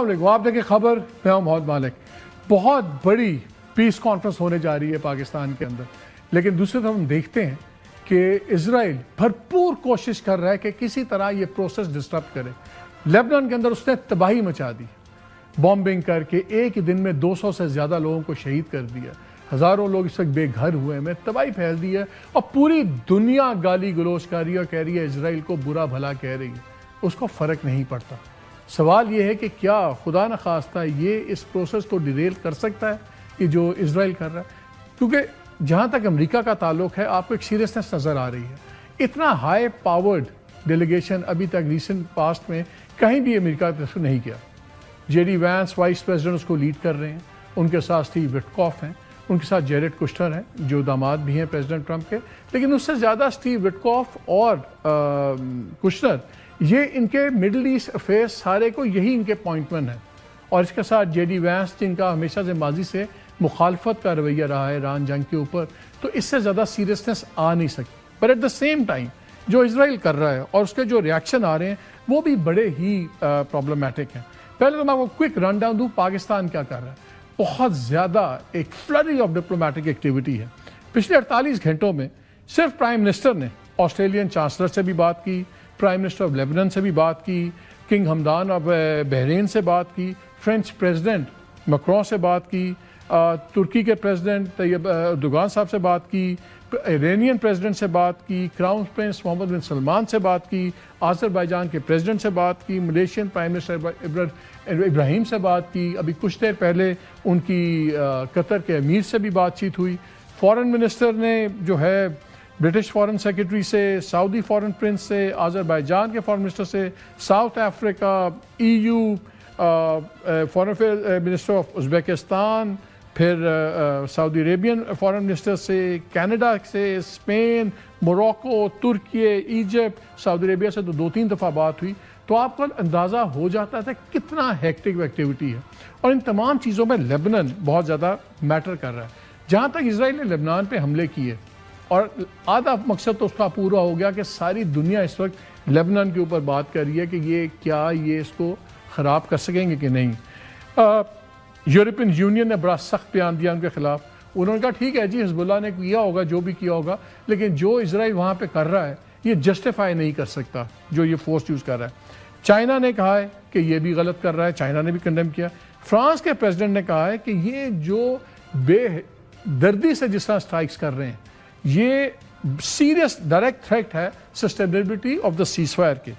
السلام علیکم. آپ دیکھیں خبر، میں ہوں محمد مالک. بہت بڑی پیس کانفرنس ہونے جا رہی ہے پاکستان کے اندر، لیکن دوسری طرف ہم دیکھتے ہیں کہ اسرائیل بھرپور کوشش کر رہا ہے کہ کسی طرح یہ پروسیس ڈسٹرب کرے. لیبنان کے اندر اس نے تباہی مچا دی، بامبنگ کر کے ایک ہی دن میں 200 سے زیادہ لوگوں کو شہید کر دیا. ہزاروں لوگ اس وقت بے گھر ہوئے ہیں، تباہی پھیل دی ہے، اور پوری دنیا گالی گلوچ کر رہی ہے اور کہہ رہی ہے اسرائیل کو برا بھلا کہہ رہی ہے. اس کو فرق نہیں پڑتا. سوال یہ ہے کہ کیا خدا نخواستہ یہ اس پروسیس کو ڈیریل کر سکتا ہے کہ جو اسرائیل کر رہا ہے؟ کیونکہ جہاں تک امریکہ کا تعلق ہے، آپ کو ایک سیریسنس نظر آ رہی ہے. اتنا ہائی پاورڈ ڈیلیگیشن ابھی تک ریسنٹ پاسٹ میں کہیں بھی امریکہ کی طرف سے نہیں کیا. J D Vance vice president اس کو لیڈ کر رہے ہیں، ان کے ساتھ اسٹیو وٹکاف ہیں، ان کے ساتھ جیریڈ کشنر ہیں جو داماد بھی ہیں پریزیڈنٹ ٹرمپ کے. لیکن اس سے زیادہ اسٹیو وٹکاف اور کشنر، یہ ان کے مڈل ایسٹ افیئرس سارے کو یہی ان کے پوائنٹ مین ہیں. اور اس کے ساتھ جے ڈی وینس جن کا ہمیشہ سے ماضی سے مخالفت کا رویہ رہا ہے ایران جنگ کے اوپر، تو اس سے زیادہ سیریسنس آ نہیں سکتی. پر ایٹ دا سیم ٹائم جو اسرائیل کر رہا ہے اور اس کے جو ریاکشن آ رہے ہیں وہ بھی بڑے ہی پرابلمٹک ہیں. پہلے تو میں آپ کو کوئک رن ڈاؤن دوں پاکستان کیا کر رہا ہے. بہت زیادہ ایک فلری آف ڈپلومیٹک ایکٹیویٹی ہے. پچھلے 48 گھنٹوں میں صرف پرائم منسٹر نے آسٹریلین چانسلر سے بھی بات کی، پرائم منسٹر آف لیبنان سے بھی بات کی، کنگ حمدان آف بحرین سے بات کی، فرینچ پریزیڈنٹ مکرون سے بات کی، ترکی کے پریزیڈنٹ طیب اردوغان صاحب سے بات کی، ایرانین پریزیڈنٹ سے بات کی، کراؤن پرنس محمد بن سلمان سے بات کی، آذربائیجان کے پریزیڈنٹ سے بات کی، ملیشین پرائم منسٹر ابراہیم سے بات کی. ابھی کچھ دیر پہلے ان کی قطر کے امیر سے بھی بات چیت ہوئی. فارن منسٹر نے جو ہے برٹش فارن سیکرٹری سے، سعودی فارن پرنس سے، آذربائیجان کے فارن منسٹر سے، South Africa, EU foreign affair minister of Uzbekistan, پھر سعودی عربین فارن منسٹر سے، کینیڈا سے، اسپین، موروکو، ترکی، ایجپٹ، سعودی عربیہ سے تو 2-3 دفعہ بات ہوئی. تو آپ کو اندازہ ہو جاتا تھا کتنا ہیکٹک ایکٹیویٹی ہے. اور ان تمام چیزوں میں لیبنان بہت زیادہ میٹر کر رہا ہے. جہاں تک اسرائیل نے لیبنان پہ حملے کیے، اور آدھا مقصد تو اس کا پورا ہو گیا کہ ساری دنیا اس وقت لیبنان کے اوپر بات کر رہی ہے کہ یہ اس کو خراب کر سکیں گے کہ نہیں. یورپین یونین نے بڑا سخت بیان دیا ان کے خلاف. انہوں نے کہا ٹھیک ہے جی، حزب اللہ نے کیا ہوگا جو بھی کیا ہوگا، لیکن جو اسرائیل وہاں پہ کر رہا ہے یہ جسٹیفائی نہیں کر سکتا جو یہ فورس یوز کر رہا ہے. چائنا نے کہا ہے کہ یہ بھی غلط کر رہا ہے، چائنا نے بھی کنڈیم کیا. فرانس کے پریزیڈنٹ نے کہا ہے کہ یہ جو بے دردی سے جس طرح اسٹرائکس کر رہے ہیں یہ سیریس ڈائریکٹ تھریٹ ہے sustainability of the cease fire کے.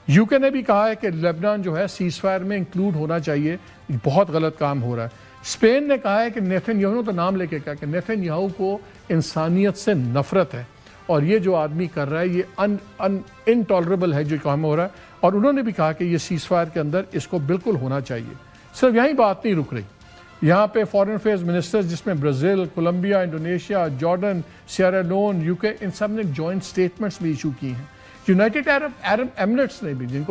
یو کے نے بھی کہا ہے کہ لیبنان جو ہے سیز فائر میں انکلوڈ ہونا چاہیے، بہت غلط کام ہو رہا ہے. اسپین نے کہا ہے کہ نیتن یاہو تو نام لے کے کہا کہ نیتن یاہو کو انسانیت سے نفرت ہے، اور یہ جو آدمی کر رہا ہے یہ انٹالریبل ہے جو کام ہو رہا ہے. اور انہوں نے بھی کہا کہ یہ سیز فائر کے اندر اس کو بالکل ہونا چاہیے. صرف یہیں بات نہیں رک رہی. یہاں پہ فارن افیئرز منسٹرز جس میں Brazil, Colombia, Indonesia, Jordan, Sierra Leone, UK، ان سب نے جوائنٹ سٹیٹمنٹس بھی ایشو کی ہیں. یونائٹڈ عرب ایمریٹس نے بھی، جن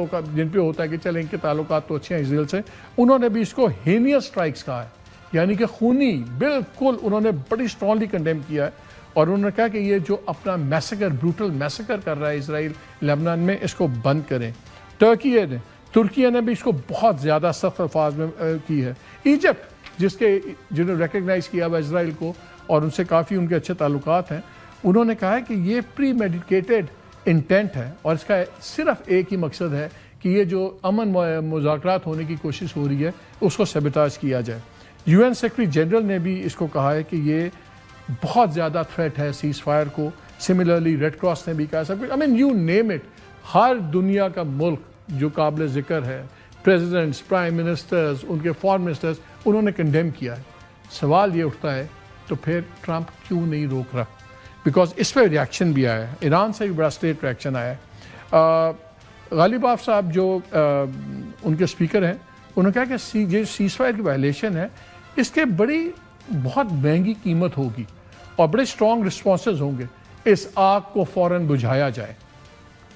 پہ ہوتا ہے کہ چلیں ان کے تعلقات تو اچھے ہیں اسرائیل سے، انہوں نے بھی اس کو ہینیس اسٹرائکس کہا ہے، یعنی کہ خونی. بالکل انہوں نے بڑی اسٹرانگلی کنڈیم کیا ہے. اور انہوں نے کہا کہ یہ جو اپنا بروٹل میسیکر کر رہا ہے اسرائیل لیبنان میں، اس کو بند کریں. ترکی نے بھی اس کو بہت زیادہ سخت الفاظ میں کی ہے. ایجپٹ جنہوں نے ریکگنائز کیا ہوا اسرائیل کو اور ان سے کافی ان کے اچھے تعلقات ہیں، انہوں نے کہا ہے کہ یہ پری میڈیکیٹڈ انٹینٹ ہے اور اس کا صرف ایک ہی مقصد ہے کہ یہ جو امن مذاکرات ہونے کی کوشش ہو رہی ہے اس کو سیبوٹاج کیا جائے. UN سیکرٹری جنرل نے بھی اس کو کہا ہے کہ یہ بہت زیادہ تھریٹ ہے سیز فائر کو. سملرلی ریڈ کراس نے بھی کہا سب کچھ، یو نیم اٹ، ہر دنیا کا ملک جو قابل ذکر ہے، پریزیڈنٹس، پرائم منسٹرز، ان کے فارن منسٹرز، انہوں نے کنڈیم کیا ہے. سوال یہ اٹھتا ہے تو پھر ٹرمپ کیوں نہیں روک رہا؟ بیکاز اس پہ ریاکشن بھی آیا ہے، ایران سے بھی بڑا اسٹیٹ ریاکشن آیا ہے. غالب آف صاحب جو ان کے اسپیکر ہیں، انہوں نے کہا کہ یہ سیز فائر کی وائلیشن ہے، اس کے بہت مہنگی قیمت ہوگی اور بڑے اسٹرانگ رسپانسز ہوں گے، اس آگ کو فوراً بجھایا جائے.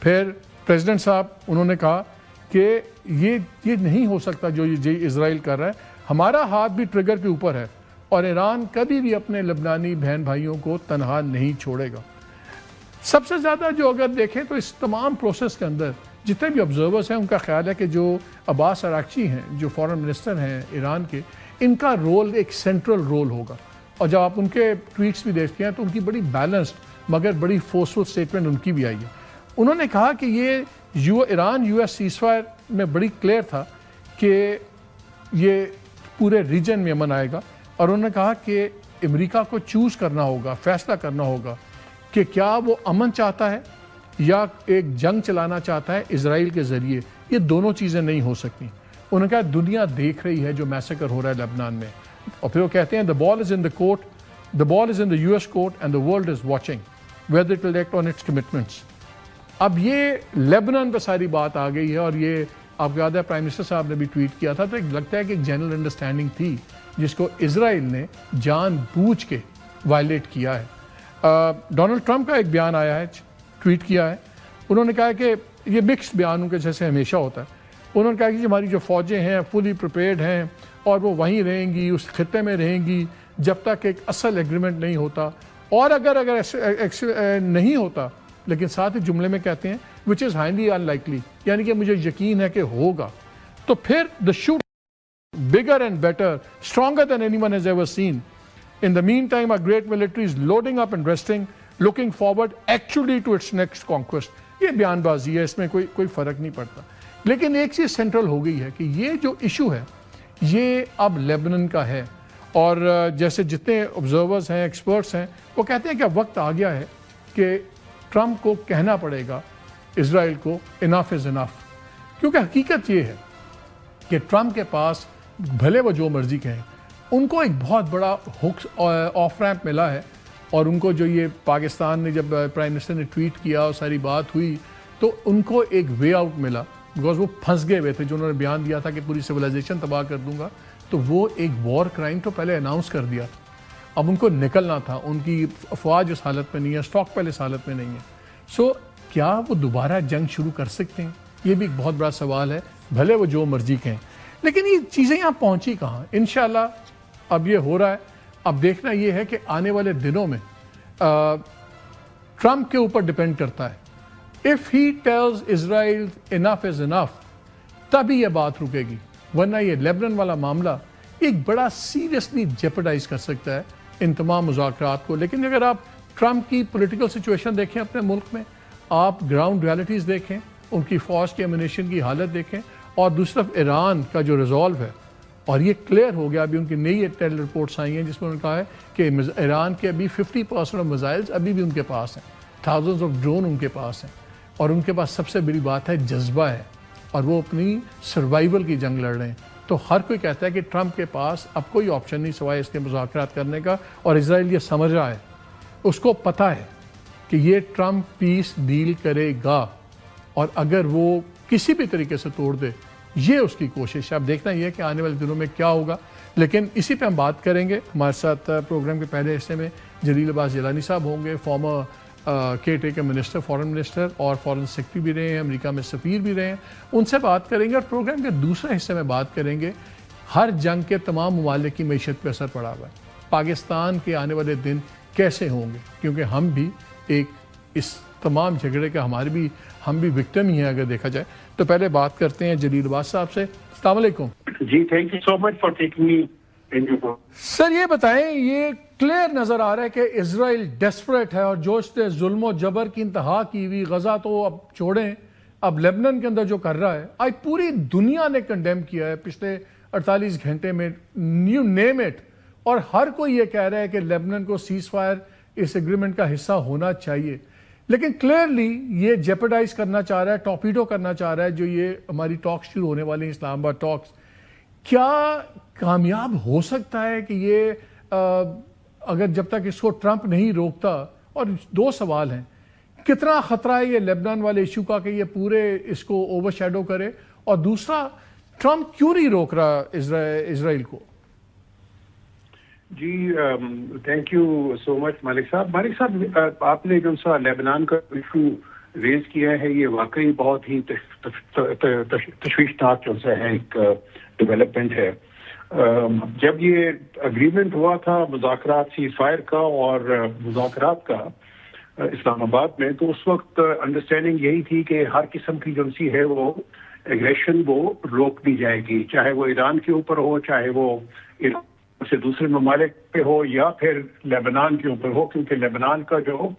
پھر پریزیڈنٹ صاحب انہوں نے کہا کہ یہ نہیں ہو سکتا جو یہ اسرائیل کر رہا ہے، ہمارا ہاتھ بھی ٹریگر کے اوپر ہے اور ایران کبھی بھی اپنے لبنانی بہن بھائیوں کو تنہا نہیں چھوڑے گا. سب سے زیادہ جو اگر دیکھیں تو اس تمام پروسیس کے اندر جتنے بھی آبزرورز ہیں ان کا خیال ہے کہ جو عباس اراغچی ہیں جو فارن منسٹر ہیں ایران کے، ان کا رول ایک سینٹرل رول ہوگا. اور جب آپ ان کے ٹویٹس بھی دیکھتے ہیں تو ان کی بڑی بیلنسڈ مگر بڑی فورسفل اسٹیٹمنٹ ان کی بھی آئی ہے. انہوں نے کہا کہ یہ Iran U S cease fire میں بڑی کلیئر تھا کہ یہ پورے ریجن میں امن آئے گا، اور انہوں نے کہا کہ امریکہ کو چوز کرنا ہوگا، فیصلہ کرنا ہوگا کہ کیا وہ امن چاہتا ہے یا ایک جنگ چلانا چاہتا ہے اسرائیل کے ذریعے. یہ دونوں چیزیں نہیں ہو سکتی. انہوں نے کہا دنیا دیکھ رہی ہے جو میسیکر ہو رہا ہے لبنان میں، اور پھر وہ کہتے ہیں the ball is in the court, the ball is in the US court and the world is watching whether it will act on its commitments. اب یہ لیبنان پہ ساری بات آ گئی ہے، اور یہ آپ کو یاد ہے پرائم منسٹر صاحب نے بھی ٹویٹ کیا تھا، تو لگتا ہے کہ ایک جنرل انڈرسٹینڈنگ تھی جس کو اسرائیل نے جان بوجھ کے وائلیٹ کیا ہے. ڈونلڈ ٹرمپ کا ایک بیان آیا ہے، ٹویٹ کیا ہے. انہوں نے کہا کہ یہ مکسڈ بیانوں کے جیسے ہمیشہ ہوتا ہے. انہوں نے کہا کہ ہماری جو فوجیں ہیں فلی پریپیئرڈ ہیں اور وہ وہیں رہیں گی، اس خطے میں رہیں گی جب تک ایک اصل ایگریمنٹ نہیں ہوتا، اور اگر نہیں ہوتا، لیکن ساتھ ہی جملے میں کہتے ہیں which is highly unlikely، یعنی کہ مجھے یقین ہے کہ ہوگا، تو پھر the shoot bigger and better, stronger than anyone has ever seen. In the meantime, our great military is loading up and resting, looking forward actually to its next conquest. یہ بیان بازی ہے، اس میں کوئی فرق نہیں پڑتا. لیکن ایک چیز سینٹرل ہو گئی ہے کہ یہ جو ایشو ہے یہ اب لیبنان کا ہے، اور جیسے جتنے آبزرورز ہیں، ایکسپرٹس ہیں، وہ کہتے ہیں کہ اب وقت آ گیا ہے کہ ٹرمپ کو کہنا پڑے گا اسرائیل کو انف از انف. کیونکہ حقیقت یہ ہے کہ ٹرمپ کے پاس بھلے وہ جو مرضی کہیں، ان کو ایک بہت بڑا آف ریمپ ملا ہے. اور ان کو جو یہ پاکستان نے جب پرائم منسٹر نے ٹویٹ کیا اور ساری بات ہوئی تو ان کو ایک وے آؤٹ ملا، بیکاز وہ پھنس گئے ہوئے تھے. جو انہوں نے بیان دیا تھا کہ پوری سویلائزیشن تباہ کر دوں گا، تو وہ ایک وار کرائم تو پہلے اناؤنس کر دیا تھا. اب ان کو نکلنا تھا. ان کی افواج اس حالت میں نہیں ہے، اسٹاک پہلے اس حالت میں نہیں ہے. سو کیا وہ دوبارہ جنگ شروع کر سکتے ہیں؟ یہ بھی ایک بہت بڑا سوال ہے، بھلے وہ جو مرضی کہیں. لیکن یہ چیزیں یہاں پہنچی کہاں؟ انشاءاللہ اب یہ ہو رہا ہے. اب دیکھنا یہ ہے کہ آنے والے دنوں میں ٹرمپ کے اوپر ڈپینڈ کرتا ہے. اف ہی ٹیلز اسرائیل انف از انف، تبھی یہ بات رکے گی، ورنہ یہ لیبنان والا معاملہ ایک بڑا سیریسلی جیپرڈائز کر سکتا ہے ان تمام مذاکرات کو. لیکن اگر آپ ٹرمپ کی پولیٹیکل سچویشن دیکھیں اپنے ملک میں، آپ گراؤنڈ ریالٹیز دیکھیں، ان کی فوج کے ایمونیشن کی حالت دیکھیں، اور دوسری طرف ایران کا جو ریزالو ہے، اور یہ کلیئر ہو گیا. ابھی ان کی نئی ٹیلی رپورٹس آئی ہیں جس میں انہوں نے کہا ہے کہ ایران کے ابھی 50% آف میزائلز ابھی بھی ان کے پاس ہیں، تھاؤزنڈز آف ڈرون ان کے پاس ہیں، اور ان کے پاس سب سے بڑی بات ہے جذبہ ہے، اور وہ اپنی سروائیول کی جنگ لڑ رہے ہیں. تو ہر کوئی کہتا ہے کہ ٹرمپ کے پاس اب کوئی آپشن نہیں سوائے اس کے مذاکرات کرنے کا. اور اسرائیل یہ سمجھ رہا ہے، اس کو پتہ ہے کہ یہ ٹرمپ پیس ڈیل کرے گا، اور اگر وہ کسی بھی طریقے سے توڑ دے، یہ اس کی کوشش ہے. اب دیکھنا یہ ہے کہ آنے والے دنوں میں کیا ہوگا. لیکن اسی پہ ہم بات کریں گے. ہمارے ساتھ پروگرام کے پہلے حصے میں جلیل عباس جیلانی صاحب ہوں گے، former caretaker minister, foreign minister اور فارن سیکرٹری بھی رہے ہیں، امریکہ میں سفیر بھی رہے ہیں. ان سے بات کریں گے. اور پروگرام کے دوسرے حصے میں بات کریں گے ہر جنگ کے تمام ممالک کی معیشت پہ اثر پڑا ہوا ہے. پاکستان کے آنے والے دن کیسے ہوں گے، کیونکہ ہم بھی ایک اس تمام جھگڑے کا ہم بھی وکٹم ہی ہیں اگر دیکھا جائے. تو پہلے بات کرتے ہیں جلیل عباس صاحب سے. السلام علیکم. جی thank you so much for taking me. Sir یہ بتائیں، یہ کلیئر نظر آ رہا ہے کہ اسرائیل ڈیسپریٹ ہے، اور جو اس نے ظلم و جبر کی انتہا کی ہوئی، غزہ تو اب چھوڑیں، اب لیبنان کے اندر جو کر رہا ہے، آج پوری دنیا نے کنڈیم کیا ہے پچھلے 48 گھنٹے میں، یو نیم اٹ. اور ہر کوئی یہ کہہ رہا ہے کہ لیبنان کو سیز فائر اس ایگریمنٹ کا حصہ ہونا چاہیے. لیکن کلیئرلی یہ جیپرڈائز کرنا چاہ رہا ہے، ٹاپیڈو کرنا چاہ رہا ہے جو یہ ہماری ٹاکس شروع ہونے والی ہیں، اسلام آباد ٹاکس. کیا کامیاب ہو سکتا ہے کہ یہ اگر جب تک اس کو ٹرمپ نہیں روکتا؟ اور دو سوال ہیں، کتنا خطرہ ہے یہ لیبنان والے ایشو کا کہ یہ پورے اس کو اوور شیڈو کرے، اور دوسرا ٹرمپ کیوں نہیں روک رہا اسرائیل کو؟ جی تھینک یو سو مچ مالک صاحب. مالک صاحب آپ نے جو سا لیبنان کا ایشو ریز کیا ہے، یہ واقعی بہت ہی تشویشناک جو ہے ایک ڈیولپمنٹ ہے. جب یہ اگریمنٹ ہوا تھا مذاکرات سیز فائر کا اور مذاکرات کا، اسلام آباد میں. تو اس وقت انڈرسٹینڈنگ یہی تھی کہ ہر قسم کی جو سی ہے وہ ایگریشن وہ روک دی جائے گی, چاہے وہ ایران کے اوپر ہو, چاہے وہ ایران سے دوسرے ممالک پہ ہو, یا پھر لیبنان کے اوپر ہو, کیونکہ لیبنان کا جو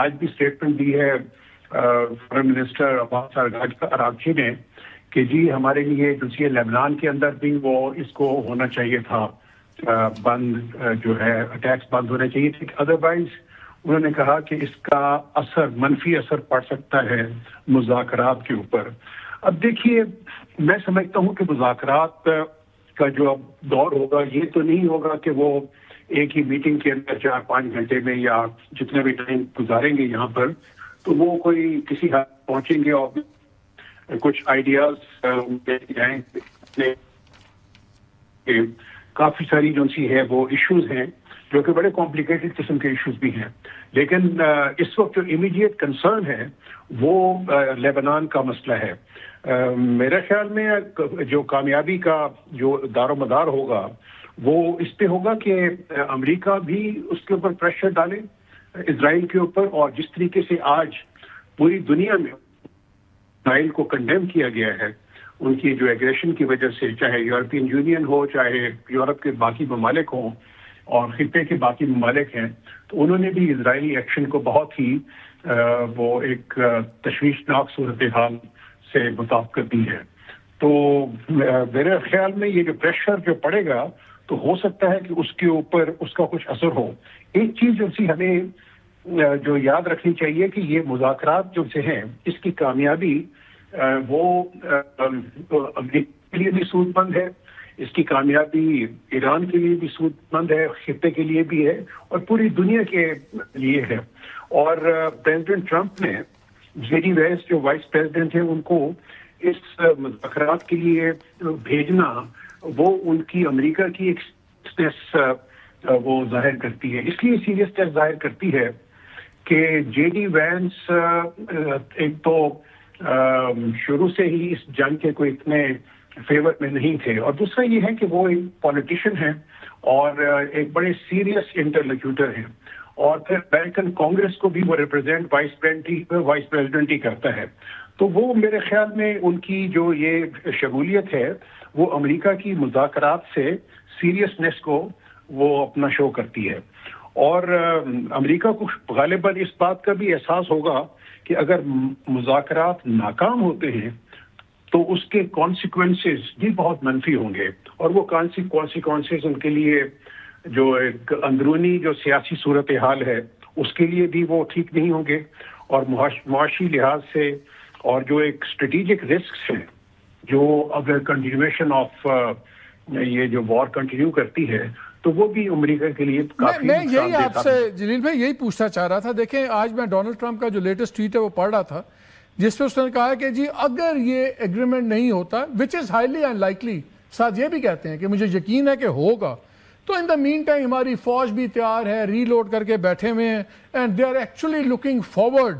آج بھی اسٹیٹمنٹ دی ہے فارن منسٹر عباس اراغچی نے کہ جی ہمارے لیے جو سی لیبنان کے اندر بھی وہ اس کو ہونا چاہیے تھا بند, جو ہے اٹیکس بند ہونے چاہیے تھے, ادروائز انہوں نے کہا کہ اس کا اثر منفی اثر پڑ سکتا ہے مذاکرات کے اوپر. اب دیکھیے میں سمجھتا ہوں کہ مذاکرات کا جو اب دور ہوگا یہ تو نہیں ہوگا کہ وہ ایک ہی میٹنگ کے اندر 4-5 گھنٹے میں یا جتنے بھی ٹائم گزاریں گے یہاں پر تو وہ کوئی کسی حد پہنچیں گے اور کچھ آئیڈیاز جائیں. کافی ساری جو سی ہے وہ ایشوز ہیں جو کہ بڑے کمپلیکیٹڈ قسم کے ایشوز بھی ہیں, لیکن اس وقت جو امیڈیٹ کنسرن ہے وہ لیبنان کا مسئلہ ہے. میرے خیال میں جو کامیابی کا جو دار و مدار ہوگا وہ اس پہ ہوگا کہ امریکہ بھی اس کے اوپر پریشر ڈالے اسرائیل کے اوپر, اور جس طریقے سے آج پوری دنیا میں اسرائیل کو کنڈیم کیا گیا ہے ان کی جو ایگریشن کی وجہ سے, چاہے یورپین یونین ہو, چاہے یورپ کے باقی ممالک ہوں اور خطے کے باقی ممالک ہیں, تو انہوں نے بھی اسرائیلی ایکشن کو بہت ہی وہ ایک تشویشناک صورتحال سے مطابقت دی ہے. تو میرے خیال میں یہ جو پریشر جو پڑے گا تو ہو سکتا ہے کہ اس کے اوپر اس کا کچھ اثر ہو. ایک چیز جو سی ہمیں جو یاد رکھنی چاہیے کہ یہ مذاکرات جو سے ہیں اس کی کامیابی وہ امریکہ کے لیے بھی سود مند ہے, اس کی کامیابی ایران کے لیے بھی سود مند ہے, خطے کے لیے بھی ہے اور پوری دنیا کے لیے ہے. اور پریزیڈنٹ ٹرمپ نے جے ڈی وینس جو وائس پریزیڈنٹ ہیں ان کو اس مذاکرات کے لیے بھیجنا وہ ان کی امریکہ کی ایک سیریسنس وہ ظاہر کرتی ہے. اس لیے سیریسنس ظاہر کرتی ہے کہ جے ڈی وینس ایک تو شروع سے ہی اس جنگ کے کوئی اتنے فیور میں نہیں تھے, اور دوسرا یہ ہے کہ وہ ایک پولیٹیشین ہیں اور ایک بڑے سیریس انٹرلوکیوٹر ہیں, اور پھر امریکن کانگریس کو بھی وہ ریپرزینٹ وائس پریزیڈنٹ ہی کرتا ہے. تو وہ میرے خیال میں ان کی جو یہ شمولیت ہے وہ امریکہ کی مذاکرات سے سیریسنس کو وہ اپنا شو کرتی ہے. اور امریکہ کو غالباً اس بات کا بھی احساس ہوگا کہ اگر مذاکرات ناکام ہوتے ہیں تو اس کے کانسیکوینسز بھی بہت منفی ہوں گے, اور وہ کانسیکوینسز ان کے لیے جو ایک اندرونی جو سیاسی صورتحال ہے اس کے لیے بھی وہ ٹھیک نہیں ہوں گے, اور معاشی لحاظ سے اور جو ایک اسٹریٹجک رسکس ہیں جو اگر کنٹینیویشن آف یہ جو وار کنٹینیو کرتی ہے تو وہ بھی امریکہ کے لیے کافی میں یہی آپ سے جلیل بھائی یہی پوچھنا چاہ رہا تھا. دیکھیں آج میں ڈونلڈ ٹرمپ کا جو لیٹسٹ ٹویٹ ہے وہ پڑھ رہا تھا جس میں اس نے کہا کہ جی اگر یہ ایگریمنٹ نہیں ہوتا وچ از ہائیلی ان لائکلی, ساتھ یہ بھی کہتے ہیں کہ مجھے یقین ہے کہ ہوگا, تو ان دا مین ٹائم ہماری فوج بھی تیار ہے, ری لوڈ کر کے بیٹھے ہوئے ہیں, and they are actually looking forward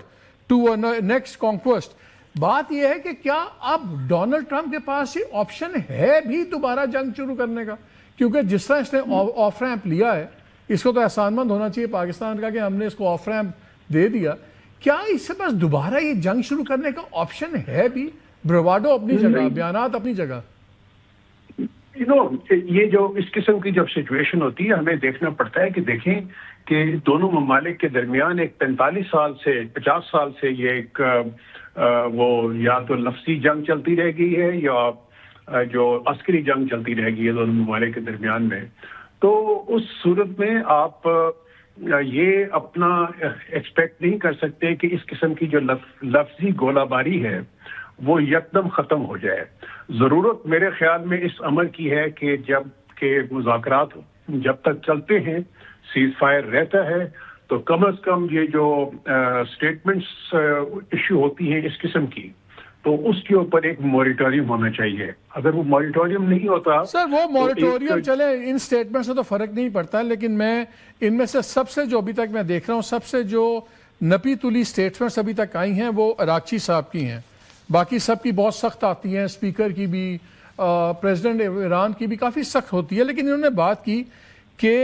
to next conquest. بات یہ ہے کہ کیا اب ڈونلڈ ٹرمپ کے پاس یہ آپشن ہے بھی دوبارہ جنگ شروع کرنے کا, کیونکہ جس طرح اس نے آف ریمپ لیا ہے اس کو تو احسان مند ہونا چاہیے پاکستان کا کہ ہم نے اس کو آف ریمپ دے دیا. کیا اس سے پاس دوبارہ یہ جنگ شروع کرنے کا آپشن ہے بھی؟ بروواڈو اپنی جگہ, بیانات اپنی جگہ. یہ جو اس قسم کی جب سچویشن ہوتی ہے ہمیں دیکھنا پڑتا ہے کہ دیکھیں کہ دونوں ممالک کے درمیان ایک 45 سال سے 50 سال سے یہ ایک وہ یا تو لفظی جنگ چلتی رہ گئی ہے یا جو عسکری جنگ چلتی رہ گئی ہے دونوں ممالک کے درمیان میں. تو اس صورت میں آپ یہ اپنا ایکسپیکٹ نہیں کر سکتے کہ اس قسم کی جو لفظی گولہ باری ہے وہ یکدم ختم ہو جائے. ضرورت میرے خیال میں اس امر کی ہے کہ جب کہ مذاکرات جب تک چلتے ہیں سیز فائر رہتا ہے تو کم از کم یہ جو اسٹیٹمنٹس ایشو ہوتی ہیں اس قسم کی تو اس کے اوپر ایک موریٹوریم ہونا چاہیے. اگر وہ موریٹوریم نہیں ہوتا سر وہ موریٹوریم چلے ان سٹیٹمنٹ سے تو فرق نہیں پڑتا, لیکن میں ان میں سے سب سے جو ابھی تک میں دیکھ رہا ہوں سب سے جو نپی تلی سٹیٹمنٹس ابھی تک آئی ہیں وہ اراغچی صاحب کی ہیں. باقی سب کی بہت سخت آتی ہیں, اسپیکر کی بھی, پریزیڈنٹ ایران کی بھی کافی سخت ہوتی ہے, لیکن انہوں نے بات کی کہ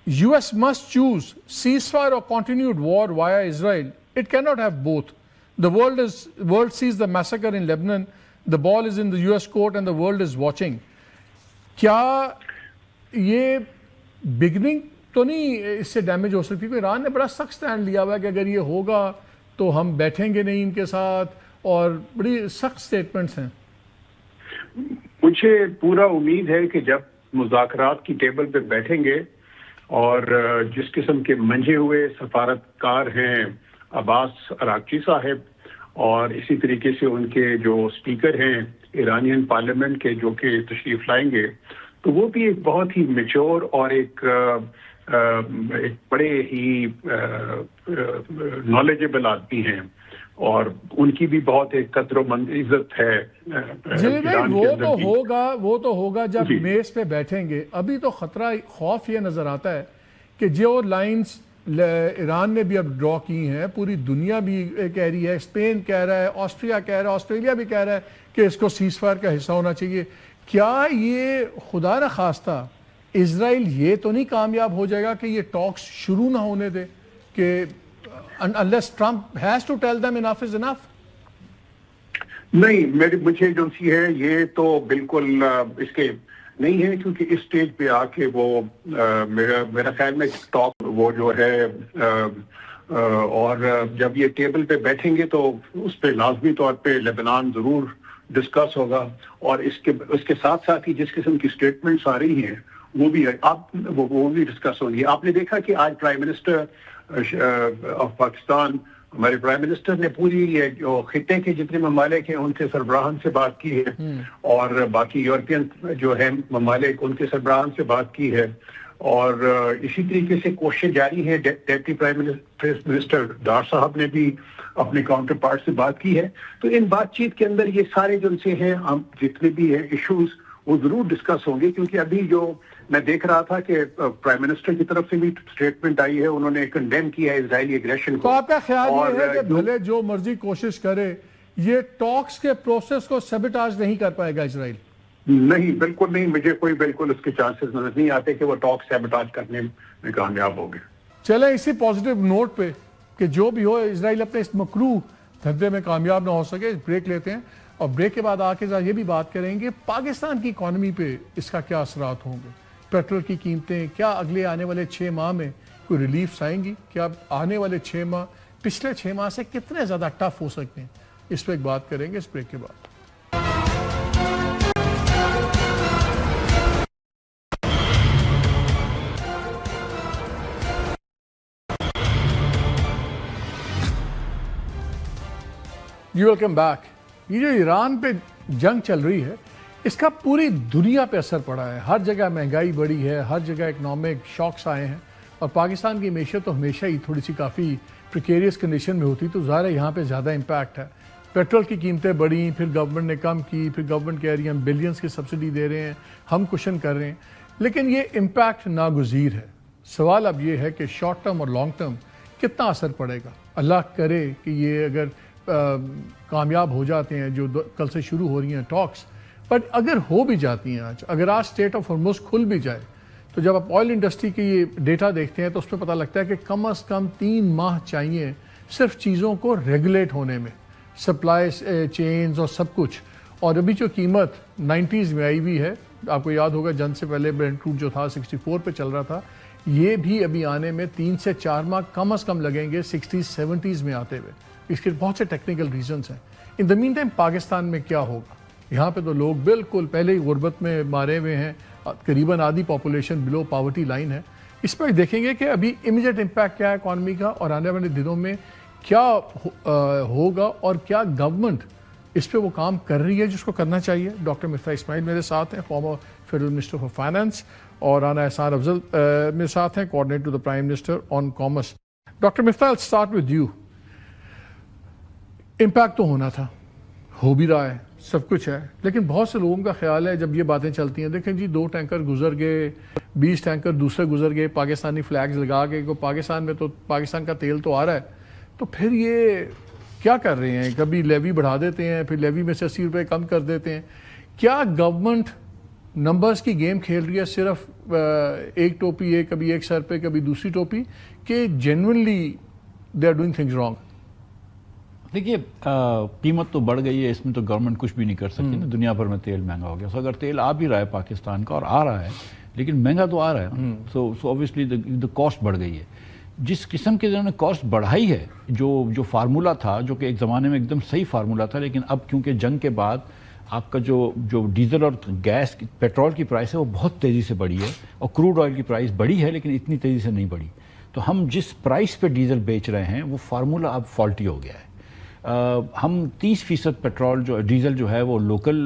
US must choose ceasefire or continued war via Israel. It cannot have both. The world sees the massacre in Lebanon. The ball is in the US court and the world is watching. کیا یہ beginning تو نہیں اس سے damage ہو سکتی؟ کیونکہ ایران نے بڑا سخت سٹینڈ لیا ہوا ہے کہ اگر یہ ہوگا تو ہم بیٹھیں گے نہیں ان کے ساتھ، اور بڑی سخت سٹیٹمنٹس ہیں. مجھے پورا امید ہے کہ جب مذاکرات کی ٹیبل پہ بیٹھیں گے اور جس قسم کے منجھے ہوئے سفارتکار ہیں عباس عراقچی صاحب اور اسی طریقے سے ان کے جو اسپیکر ہیں ایرانین پارلیمنٹ کے جو کہ تشریف لائیں گے، تو وہ بھی ایک بہت ہی میچور اور ایک بڑے ہی نالجبل آدمی ہیں، اور ان کی بھی بہت ایک قدر و عزت ہے. وہ تو ہوگا جب میز پہ بیٹھیں گے. ابھی تو خطرہ خوف یہ نظر آتا ہے کہ جو لائنز ایران نے بھی اب ڈرا کی ہیں، پوری دنیا بھی کہہ رہی ہے، اسپین کہہ رہا ہے، آسٹریا کہہ رہا ہے، آسٹریلیا بھی کہہ رہا ہے کہ اس کو سیز فائر کا حصہ ہونا چاہیے. کیا یہ خدا نخواستہ اسرائیل یہ تو نہیں کامیاب ہو جائے گا کہ یہ ٹاکس شروع نہ ہونے دے، کہ unless Trump has to tell them enough is enough؟ نہیں، مجھے جو سی ہے یہ تو بالکل اس کے نہیں ہے، کیونکہ اس سٹیج پہ آ کے وہ میرا خیال میں ٹاک وہ جو ہے اور جب یہ ٹیبل پہ بیٹھیں گے تو اس پہ لازمی طور پہ لبنان ضرور ڈسکس ہوگا، اور اس کے ساتھ ساتھ ہی جس قسم کی سٹیٹمنٹس آ رہی ہیں وہ بھی ڈسکس ہوں گی. آپ نے دیکھا کہ آج پرائم منسٹر آف پاکستان، ہمارے پرائم منسٹر نے پوری جو خطے کے جتنے ممالک ہیں ان کے سربراہان سے بات کی ہے، اور باقی یورپین جو ہیں ممالک ان کے سربراہان سے بات کی ہے، اور اسی طریقے سے کوششیں جاری ہیں. ڈپٹی پرائم منسٹر ڈار صاحب نے بھی اپنے کاؤنٹر پارٹ سے بات کی ہے. تو ان بات چیت کے اندر یہ سارے جو سے ہیں جتنے بھی ہیں ایشوز وہ ضرور ڈسکس ہوں گے، کیونکہ ابھی جو میں دیکھ رہا تھا کہ پرائم منسٹر کی طرف سے بھی اسٹیٹمنٹ آئی ہے، انہوں نے کنڈیم کیا ہے اسرائیلی ایگریشن کو. تو آپ کا خیال یہ ہے کہ بھلے جو مرضی کوشش کرے یہ ٹاکس کے پروسیس کو سیبوٹاج نہیں کر پائے گا اسرائیل؟ نہیں، بالکل نہیں. مجھے کوئی بالکل اس کے چانسز نظر نہیں آتے کہ وہ ٹاک سیبوٹاج کرنے میں کامیاب ہوگے. چلیں اسی پازیٹیو نوٹ پہ کہ جو بھی ہو اسرائیل اپنے اس مکروہ دھندے میں کامیاب نہ ہو سکے. بریک لیتے ہیں اور بریک کے بعد آ کے یہ بھی بات کریں گے پاکستان کی اکانومی پہ اس کا کیا اثرات ہوں گے. پیٹرول کی قیمتیں کیا اگلے آنے والے 6 ماہ میں کوئی ریلیفز آئیں گی؟ کیا آنے والے 6 ماہ پچھلے 6 ماہ سے کتنے زیادہ ٹف ہو سکتے ہیں؟ اس پہ ایک بات کریں گے اس بریک کے بعد. Welcome back. یہ جو ایران پہ جنگ چل رہی ہے اس کا پوری دنیا پہ اثر پڑا ہے. ہر جگہ مہنگائی بڑھی ہے، ہر جگہ اکنامک شاکس آئے ہیں، اور پاکستان کی معیشت تو ہمیشہ ہی تھوڑی سی کافی پریکیریس کنڈیشن میں ہوتی، تو ظاہر ہے یہاں پہ زیادہ امپیکٹ ہے. پیٹرول کی قیمتیں بڑھیں، پھر گورنمنٹ نے کم کی، پھر گورنمنٹ کہہ رہی ہے ہم بلینز کی سبسڈی دے رہے ہیں، ہم کوشن کر رہے ہیں، لیکن یہ امپیکٹ ناگزیر ہے. سوال اب یہ ہے کہ شارٹ ٹرم اور لانگ ٹرم کتنا اثر پڑے گا. اللہ کرے کہ یہ اگر کامیاب ہو جاتے ہیں جو کل سے شروع ہو رہی ہیں ٹاکس، بٹ اگر ہو بھی جاتی ہیں اگر آج اسٹریٹ آف ہارموز کھل بھی جائے، تو جب آپ آئل انڈسٹری کی یہ ڈیٹا دیکھتے ہیں تو اس پہ پتہ لگتا ہے کہ کم از کم 3 ماہ چاہیے صرف چیزوں کو ریگولیٹ ہونے میں، سپلائی چینز اور سب کچھ. اور ابھی جو قیمت 90s میں آئی ہوئی ہے، آپ کو یاد ہوگا جنگ سے پہلے برینٹ کروڈ جو تھا 64 پہ چل رہا تھا، یہ بھی ابھی آنے میں 3 سے 4 ماہ کم از کم لگیں گے 60s 70s میں آتے ہوئے. اس کے بہت سے ٹیکنیکل ریزنز ہیں. ان دا مین ٹائم پاکستان میں کیا ہوگا؟ یہاں پہ تو لوگ بالکل پہلے ہی غربت میں مارے ہوئے ہیں، قریباً آدھی پاپولیشن بلو پاورٹی لائن ہے. اس پہ دیکھیں گے کہ ابھی امیجیٹ امپیکٹ کیا ہے اکانومی کا، اور آنے والے دنوں میں کیا ہوگا، اور کیا گورنمنٹ اس پہ وہ کام کر رہی ہے جس کو کرنا چاہیے. ڈاکٹر مفتاح اسماعیل میرے ساتھ ہیں، former federal minister for finance, اور رانا احسان افضل میرے ساتھ ہیں، coordinator to the prime minister on commerce. Doctor Miftah I'll start with you. Impact تو ہونا تھا، ہو بھی رہا ہے، سب کچھ ہے، لیکن بہت سے لوگوں کا خیال ہے جب یہ باتیں چلتی ہیں، دیکھیں جی 2 ٹینکر گزر گئے، 20 ٹینکر دوسرے گزر گئے، پاکستانی فلیگز لگا کے، پاکستان میں تو پاکستان کا تیل تو آ رہا ہے، تو پھر یہ کیا کر رہے ہیں؟ کبھی لیوی بڑھا دیتے ہیں، پھر لیوی میں سے 80 روپے کم کر دیتے ہیں. کیا گورنمنٹ نمبرز کی گیم کھیل رہی ہے, صرف ایک ٹوپی ہے, کبھی ایک سر پہ کبھی دوسری ٹوپی, کہ genuinely they are doing things wrong? دیکھیے قیمت تو بڑھ گئی ہے, اس میں تو گورنمنٹ کچھ بھی نہیں کر سکتی نا, دنیا بھر میں تیل مہنگا ہو گیا. سو اگر تیل آ بھی رہا ہے پاکستان کا, اور آ رہا ہے لیکن مہنگا تو آ رہا ہے نا, سو اوبیسلی دا کاسٹ بڑھ گئی ہے. جس قسم کے انہوں نے کاسٹ بڑھائی ہے, جو فارمولا تھا, جو کہ ایک زمانے میں ایک دم صحیح فارمولا تھا, لیکن اب کیونکہ جنگ کے بعد آپ کا جو ڈیزل اور گیس پیٹرول کی پرائس ہے وہ بہت تیزی سے بڑھی ہے, اور کروڈ آئل کی پرائس بڑھی ہے لیکن اتنی تیزی سے نہیں بڑھی. تو ہم جس پرائس پہ ڈیزل بیچ رہے ہیں وہ فارمولا اب فالٹی ہو گیا ہے. ہم 30% پیٹرول ڈیزل جو ہے وہ لوکل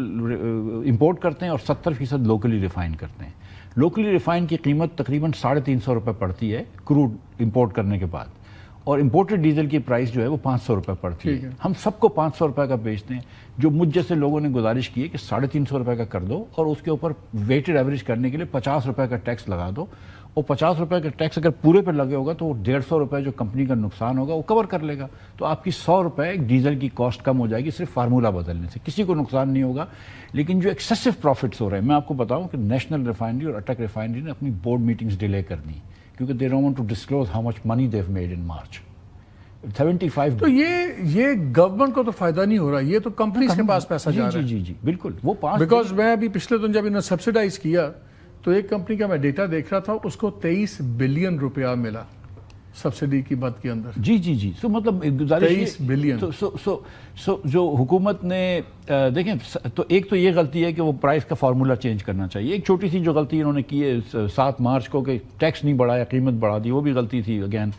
امپورٹ کرتے ہیں اور 70% لوکلی ریفائن کرتے ہیں. لوکلی ریفائن کی قیمت تقریباً 350 روپے پڑتی ہے کروڈ امپورٹ کرنے کے بعد, اور امپورٹڈ ڈیزل کی پرائس جو ہے وہ 500 روپے پڑتی ہے. ہم سب کو 500 روپے کا بیچتے ہیں. جو مجھ جیسے لوگوں نے گزارش کی ہے کہ 350 روپے کا کر دو, اور اس کے اوپر ویٹڈ ایوریج کرنے کے لیے 50 روپے کا ٹیکس لگا دو, اور 50 روپے کا ٹیکس اگر پورے پہ لگے ہوگا تو وہ 150 روپے جو کمپنی کا نقصان ہوگا وہ کور کر لے گا. تو آپ کی 100 روپے ڈیزل کی کاسٹ کم ہو جائے گی صرف فارمولا بدلنے سے, کسی کو نقصان نہیں ہوگا. لیکن جو ایکسیسو پروفٹس ہو رہے ہیں, میں آپ کو بتاؤں کہ نیشنل ریفائنری اور اٹک ریفائنری نے اپنی بورڈ میٹنگز ڈیلے کر دی کیونکہ they don't want to disclose how much money they have made in March. 75. تو یہ گورنمنٹ کو تو فائدہ نہیں ہو رہا, یہ تو کمپنیز کے پاس پیسہ جا رہا ہے. جی بالکل. وہ 5 بیکاز میں ابھی پچھلے دن جب انہوں نے سبسیڈائز کیا تو ایک کمپنی کا میں ڈیٹا دیکھ رہا تھا, اس کو 23 بلین روپیہ ملا سبسڈی کی مد کے اندر. جی. سو مطلب گزارش 23 بلین. سو جو حکومت نے دیکھیں, تو ایک تو یہ غلطی ہے کہ وہ پرائس کا فارمولا چینج کرنا چاہیے. ایک چھوٹی سی جو غلطی انہوں نے کی ہے 7 مارچ کو کہ ٹیکس نہیں بڑھایا, قیمت بڑھا دی, وہ بھی غلطی تھی. اگین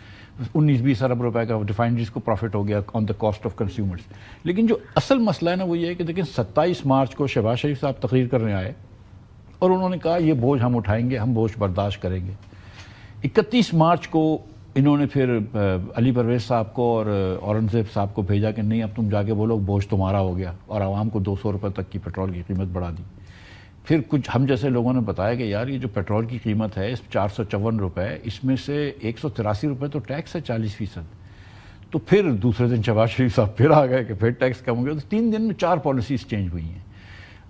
19-20 ارب روپے کا ریفائنریز کو پروفٹ ہو گیا آن دا کاسٹ آف کنزیومرز. لیکن جو اصل مسئلہ ہے نا وہ یہ ہے کہ دیکھیں 27 مارچ کو شہباز شریف صاحب تقریر کرنے آئے اور انہوں نے کہا یہ بوجھ ہم اٹھائیں گے, ہم بوجھ برداشت کریں گے. 31 مارچ کو انہوں نے پھر علی پرویز صاحب کو اور اورنگزیب صاحب کو بھیجا کہ نہیں اب تم جا کے بولو بوجھ تمہارا ہو گیا, اور عوام کو 200 روپے تک کی پیٹرول کی قیمت بڑھا دی. پھر کچھ ہم جیسے لوگوں نے بتایا کہ یار یہ جو پیٹرول کی قیمت ہے 454 روپے, اس میں سے 183 روپے تو ٹیکس ہے 40%. تو پھر دوسرے دن شہباز شریف صاحب پھر آ گئے کہ پھر ٹیکس کم ہو گیا. تو 3 دن میں 4 پالیسیز چینج ہوئی ہیں.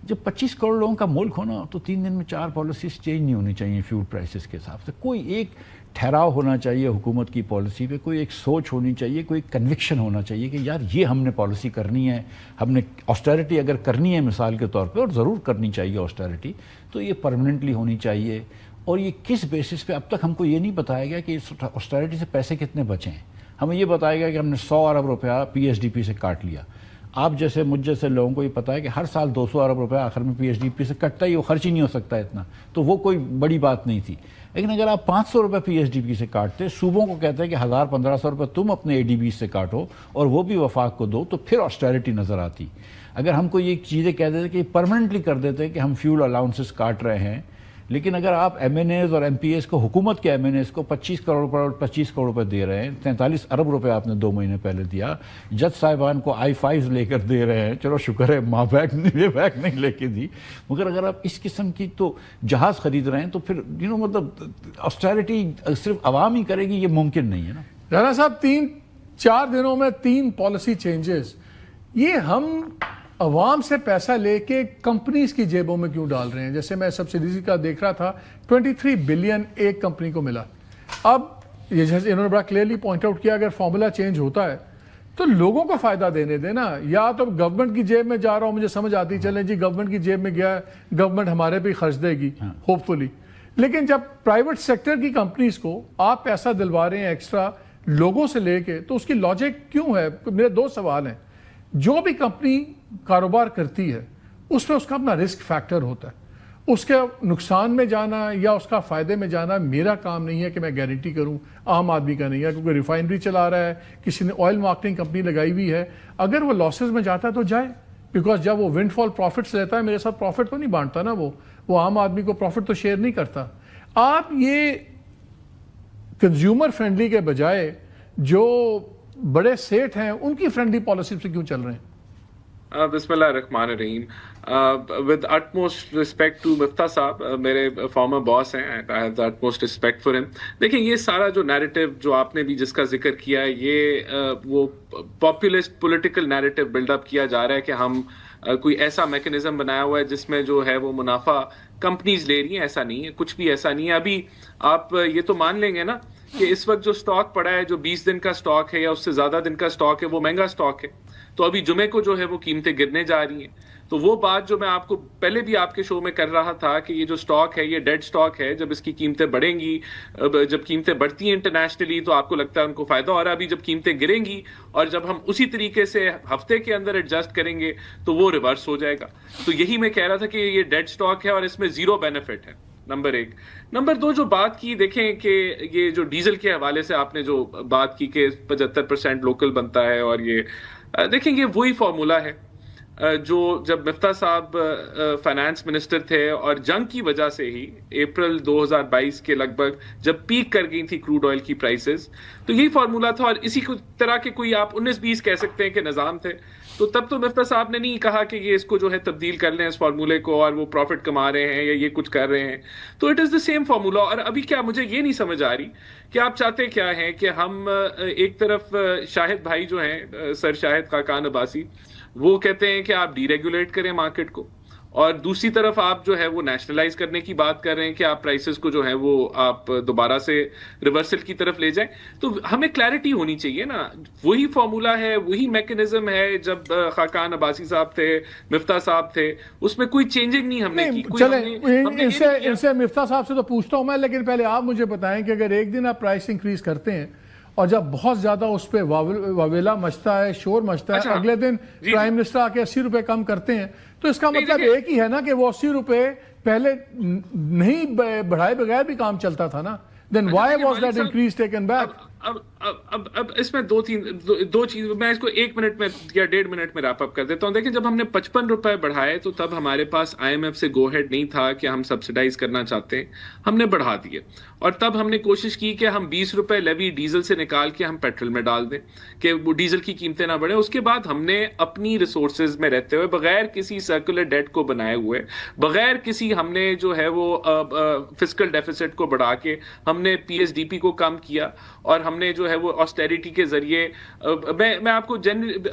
جب 25 کروڑ لوگوں کا ملک ہونا تو 3 دن میں 4 پالیسیز چینج نہیں ہونی چاہیے فیوڈ پرائسز کے حساب سے. کوئی ایک ٹھہراؤ ہونا چاہیے حکومت کی پالیسی پہ, کوئی ایک سوچ ہونی چاہیے, کوئی کنوکشن ہونا چاہیے کہ یار یہ ہم نے پالیسی کرنی ہے, ہم نے آسٹیرٹی اگر کرنی ہے مثال کے طور پہ, اور ضرور کرنی چاہیے آسٹیرٹی, تو یہ پرماننٹلی ہونی چاہیے. اور یہ کس بیسس پہ, اب تک ہم کو یہ نہیں بتایا گیا کہ آسٹیرٹی سے پیسے کتنے بچے ہیں. ہمیں یہ بتایا گیا کہ ہم نے 100 ارب روپیہ پی ایس ڈی پی سے کاٹ لیا. آپ جیسے مجھ جیسے لوگوں کو یہ پتا ہے کہ ہر سال 200 ارب روپے آخر میں پی ایس ڈی پی سے کٹتا ہی, وہ خرچ ہی نہیں ہو سکتا اتنا, تو وہ کوئی بڑی بات نہیں تھی. لیکن اگر آپ 500 روپے پی ایس ڈی پی سے کاٹتے, صوبوں کو کہتے ہیں کہ 1000-1500 روپے تم اپنے اے ڈی بی سے کاٹو اور وہ بھی وفاق کو دو, تو پھر آسٹیرٹی نظر آتی. اگر ہم کو یہ چیزیں کہہ دیتے کہ پرماننٹلی کر دیتے کہ ہم فیول الاؤنسز کاٹ رہے ہیں, لیکن اگر آپ ایم این ایز اور ایم پی ایز کو, حکومت کے ایم این ایز کو 25 کروڑ روپے دے رہے ہیں, 43 ارب روپے آپ نے 2 مہینے پہلے دیا, جج صاحبان کو I-5 لے کر دے رہے ہیں, چلو شکر ہے ماں بیک نہیں لے کے دی, مگر اگر آپ اس قسم کی تو جہاز خرید رہے ہیں تو پھر مطلب آسٹیرٹی صرف عوام ہی کرے گی, یہ ممکن نہیں ہے نا. رانا صاحب 3-4 دنوں میں 3 پالیسی چینجز, یہ ہم عوام سے پیسہ لے کے کمپنیز کی جیبوں میں کیوں ڈال رہے ہیں؟ جیسے میں سبسڈیز کا دیکھ رہا تھا 23 بلین ایک کمپنی کو ملا. اب یہ جیسے انہوں نے بڑا کلیئرلی پوائنٹ آؤٹ کیا, اگر فارمولا چینج ہوتا ہے تو لوگوں کو فائدہ دینے دینا, یا تو گورنمنٹ کی جیب میں جا رہا ہوں, مجھے سمجھ آتی چلیں جی گورنمنٹ کی جیب میں گیا ہے, گورنمنٹ ہمارے پہ خرچ دے گی ہوپ فلی. لیکن جب پرائیویٹ سیکٹر کی کمپنیز کو آپ پیسہ دلوا رہے ہیں ایکسٹرا لوگوں سے لے کے, تو اس کی لاجک کیوں ہے؟ میرے 2 سوال ہیں. جو بھی کمپنی کاروبار کرتی ہے اس پہ اس کا اپنا رسک فیکٹر ہوتا ہے, اس کے نقصان میں جانا یا اس کا فائدے میں جانا میرا کام نہیں ہے کہ میں گارنٹی کروں, عام آدمی کا نہیں ہے. کیونکہ ریفائنری چلا رہا ہے, کسی نے آئل مارکیٹنگ کمپنی لگائی ہوئی ہے, اگر وہ لاسز میں جاتا ہے تو جائے, بیکاز جب وہ ونڈ فال پروفٹس لیتا ہے میرے ساتھ پروفٹ تو نہیں بانٹتا نا, وہ عام آدمی کو پروفٹ تو شیئر نہیں کرتا. آپ یہ کنزیومر فرینڈلی کے بجائے جو بڑے سیٹ ہیں ان کی فرینڈلی پالیسی سے کیوں چل رہے ہیں؟ بسم اللہ الرحمن الرحیم. ود utmost respect to مفتاح صاحب, میرے فارمر باس ہیں, I have the utmost respect for him. دیکھیں یہ سارا جو نیریٹو جو آپ نے بھی جس کا ذکر کیا ہے, یہ وہ populist political narrative build up کیا جا رہا ہے کہ ہم کوئی ایسا میکنزم بنایا ہوا ہے جس میں جو ہے وہ منافع کمپنیز لے رہی ہیں. ایسا نہیں ہے, کچھ بھی ایسا نہیں ہے. ابھی آپ یہ تو مان لیں گے نا کہ اس وقت جو سٹاک پڑا ہے, جو 20 دن کا سٹاک ہے یا اس سے زیادہ دن کا سٹاک ہے, وہ مہنگا سٹاک ہے. تو ابھی جمعے کو جو ہے وہ قیمتیں گرنے جا رہی ہیں. تو وہ بات جو میں آپ کو پہلے بھی آپ کے شو میں کر رہا تھا کہ یہ جو سٹاک ہے یہ ڈیڈ سٹاک ہے. جب اس کی قیمتیں بڑھیں گی, جب قیمتیں بڑھتی ہیں انٹرنیشنلی تو آپ کو لگتا ہے ان کو فائدہ ہو رہا ہے. ابھی جب قیمتیں گریں گی اور جب ہم اسی طریقے سے ہفتے کے اندر ایڈجسٹ کریں گے تو وہ ریورس ہو جائے گا. تو یہی میں کہہ رہا تھا کہ یہ ڈیڈ سٹاک ہے اور اس میں زیرو بینیفٹ ہے. نمبر 1. نمبر 2, جو بات کی دیکھیں کہ یہ جو ڈیزل کے حوالے سے آپ نے جو بات کی کہ 75% لوکل بنتا ہے, اور یہ دیکھیں یہ وہی فارمولا ہے جو جب مفتاح صاحب فائنانس منسٹر تھے اور جنگ کی وجہ سے ہی اپریل 2022 کے لگ بھگ جب پیک کر گئی تھی کروڈ آئل کی پرائسز, تو یہی فارمولا تھا. اور اسی طرح کے کوئی آپ 19-20 کہہ سکتے ہیں کہ نظام تھے. تو تب تو مفتاح صاحب نے نہیں کہا کہ یہ اس کو جو ہے تبدیل کر لیں اس فارمولے کو اور وہ پروفٹ کما رہے ہیں یا یہ کچھ کر رہے ہیں. تو it is the same formula. اور ابھی کیا مجھے یہ نہیں سمجھ آ رہی کہ آپ چاہتے کیا ہیں کہ ہم ایک طرف شاہد بھائی جو ہیں سر شاہد خاقان عباسی وہ کہتے ہیں کہ آپ ڈی ریگولیٹ کریں مارکیٹ کو, اور دوسری طرف آپ جو ہے وہ نیشنلائز کرنے کی بات کر رہے ہیں کہ آپ پرائسز کو جو ہے وہ آپ دوبارہ سے ریورسل کی طرف لے جائیں. تو ہمیں کلیئرٹی ہونی چاہیے نا. وہی فارمولا ہے, وہی میکنزم ہے جب خاقان عباسی صاحب تھے, مفتاح صاحب تھے, اس میں کوئی چینجنگ نہیں ہم نے کی. چلیں ان سے مفتاح صاحب سے تو پوچھتا ہوں میں, لیکن پہلے آپ مجھے بتائیں کہ اگر ایک دن آپ پرائس انکریز کرتے ہیں اور جب بہت زیادہ اس پہ واویلا مچتا ہے, شور مچتا ہے, اگلے دن پرائم منسٹر آ کے 80 روپے کم کرتے ہیں, تو اس کا مطلب ایک ہی ہے نا کہ وہ 80 روپے پہلے نہیں بڑھائے بغیر بھی کام چلتا تھا نا. Then why was that increase taken back? اب اس میں دو چیز میں اس کو 1 منٹ میں یا 1.5 منٹ میں ریپ اپ کر دیتا ہوں. دیکھیں جب ہم نے 55 روپے بڑھائے تو تب ہمارے پاس IMF سے گو ہیڈ نہیں تھا کہ ہم سبسیڈائز کرنا چاہتے ہیں, ہم نے بڑھا دیے. اور تب ہم نے کوشش کی کہ ہم 20 روپے لیوی ڈیزل سے نکال کے ہم پیٹرول میں ڈال دیں کہ وہ ڈیزل کی قیمتیں نہ بڑھیں. اس کے بعد ہم نے اپنی ریسورسز میں رہتے ہوئے بغیر کسی سرکولر ڈیٹ کو بنائے ہوئے, بغیر کسی ہم نے جو ہے وہ فسکل ڈیفیسٹ کو بڑھا کے ہم نے PSDP کو کم کیا, اور ہم نے جو ہے وہ آسٹیریٹی کے ذریعے میں آپ کو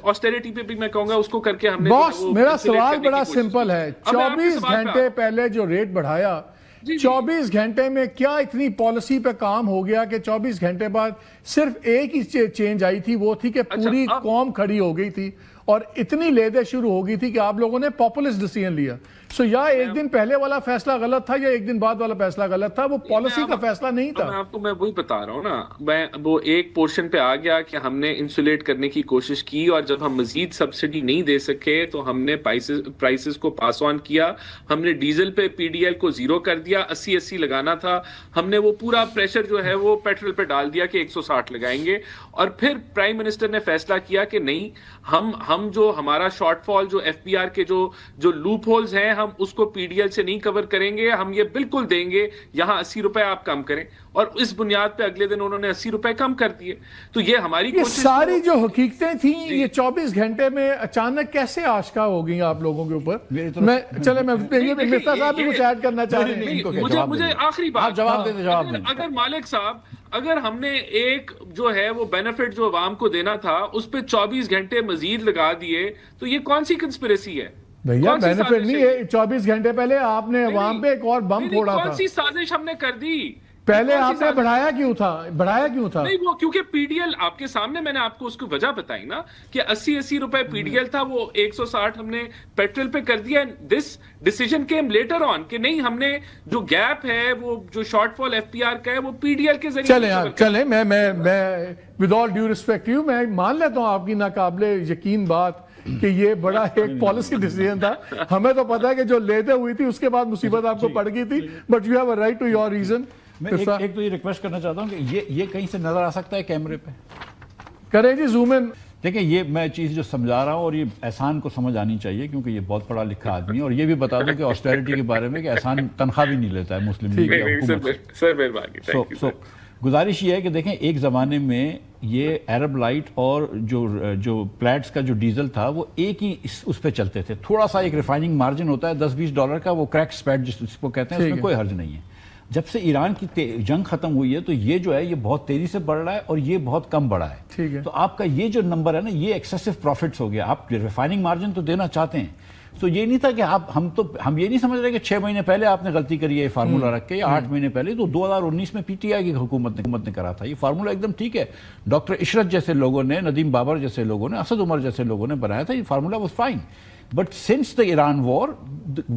آسٹیریٹی پہ بھی میں کہوں گا اس کو کر کے ہم نے. باس میرا سوال بڑا سمپل ہے, 24 گھنٹے پہلے جو ریٹ بڑھایا 24 گھنٹے میں کیا اتنی پالیسی پہ کام ہو گیا کہ 24 گھنٹے بعد صرف ایک ہی چینج آئی تھی, وہ تھی کہ پوری قوم کھڑی ہو گئی تھی اور اتنی لیدیں شروع ہو گئی تھی کہ آپ لوگوں نے پاپولسٹ ڈیسیژن لیا. سو یا ایک دن پہلے والا فیصلہ غلط تھا یا ایک دن بعد والا فیصلہ غلط تھا, وہ پالیسی کا فیصلہ نہیں تھا. میں آپ کو میں وہی بتا رہا ہوں نا, میں وہ ایک پورشن پہ آ گیا کہ ہم نے انسولیٹ کرنے کی کوشش کی, اور جب ہم مزید سبسڈی نہیں دے سکے تو ہم نے پرائسز کو پاس آن کیا. ہم نے ڈیزل پہ PDL کو 0 کر دیا, 80 لگانا تھا, ہم نے وہ پورا پریشر جو ہے وہ پیٹرول پہ ڈال دیا کہ 160 لگائیں گے. اور پھر پرائم منسٹر نے فیصلہ کیا کہ نہیں, ہم جو ہمارا شارٹ فال جو FBR کے جو لوپ ہولز ہیں ہم اس کو PDL سے نہیں کور کریں گے, ہم یہ بالکل دیں گے, یہاں 80 روپے آپ کم کریں. اور اس بنیاد پہ اگلے دن انہوں نے 80 روپے کم کر دیے. تو یہ ہماری یہ ساری جو حقیقتیں تھیں یہ 24 گھنٹے میں اچانک کیسے آشکار ہو گئی آپ لوگوں کے اوپر؟ میں مفتاح صاحب بھی کچھ ایڈ کرنا چاہ رہے ہیں. مجھے آخری بات جواب دیں. اگر مالک صاحب اگر ہم نے ایک جو ہے وہ بینیفٹ جو عوام کو دینا تھا اس پہ 24 گھنٹے مزید لگا دیے تو یہ کون سی کنسپریسی ہے؟ بھیا بینیفٹ نہیں ہے. 24 گھنٹے پہلے آپ نے عوام پہ ایک اور بم پھوڑا تھا. کون سی سازش ہم نے کر دی؟ پہلے آپ نے بڑھایا کیوں تھا؟ نہیں وہ کیونکہ PDL آپ کے سامنے میں نے آپ کو اس کی وجہ بتائی نا کہ 80 روپے PDL تھا, وہ 160 ہم نے پیٹرول پہ کر دیا. دس ڈیسیژن کیم لیٹر آن کہ نہیں, ہم نے جو گیپ ہے وہ جو شارٹ فال FPR کا ہے وہ PDL کے ذریعے. چلیں میں with all due respect you میں مان لیتا ہوں آپ کی ناقابل یقین بات کہ یہ بڑا ایک پالیسی ڈیسیژن تھا. ہمیں تو پتا ہے کہ جو لیتے ہوئی تھی اس کے بعد مصیبت آپ کو پڑ گئی تھی, but you have a right to your reason. میں ایک تو یہ ریکویسٹ کرنا چاہتا ہوں کہ یہ کہیں سے نظر آ سکتا ہے کیمرے پہ کریں جی زوم ان. دیکھیں یہ میں چیز جو سمجھا رہا ہوں اور یہ احسان کو سمجھ آنی چاہیے کیونکہ یہ بہت پڑھا لکھا آدمی ہے, اور یہ بھی بتا دوں کہ آسٹیریٹی کے بارے میں کہ احسان تنخواہ بھی نہیں لیتا ہے مسلم لیگ کی حکومت سے. گزارش یہ ہے کہ دیکھیں ایک زمانے میں یہ عرب لائٹ اور جو پلیٹس کا جو ڈیزل تھا وہ ایک ہی اس پہ چلتے تھے. تھوڑا سا ایک ریفائننگ مارجن ہوتا ہے $10-20 کا, وہ کریک سپیڈ جس کو کہتے ہیں, اس میں کوئی حرج نہیں ہے. جب سے ایران کی جنگ ختم ہوئی ہے تو یہ جو ہے یہ بہت تیزی سے بڑھ رہا ہے اور یہ بہت کم بڑھا ہے. تو آپ کا یہ جو نمبر ہے نا یہ ایکسیسو پروفٹس ہو گیا. آپ ریفائننگ مارجن تو دینا چاہتے ہیں تو یہ نہیں تھا کہ ہم یہ نہیں سمجھ رہے کہ 6 مہینے پہلے آپ نے غلطی کری ہے یہ فارمولا رکھ کے، یا 8 مہینے پہلے، تو 2019 میں پی ٹی آئی کی حکومت نے کرا تھا. یہ فارمولا ایک دم ٹھیک ہے. ڈاکٹر عشرت جیسے لوگوں نے، ندیم بابر جیسے لوگوں نے، اسد عمر جیسے لوگوں نے بنایا تھا. یہ formula was fine. But since the Iran war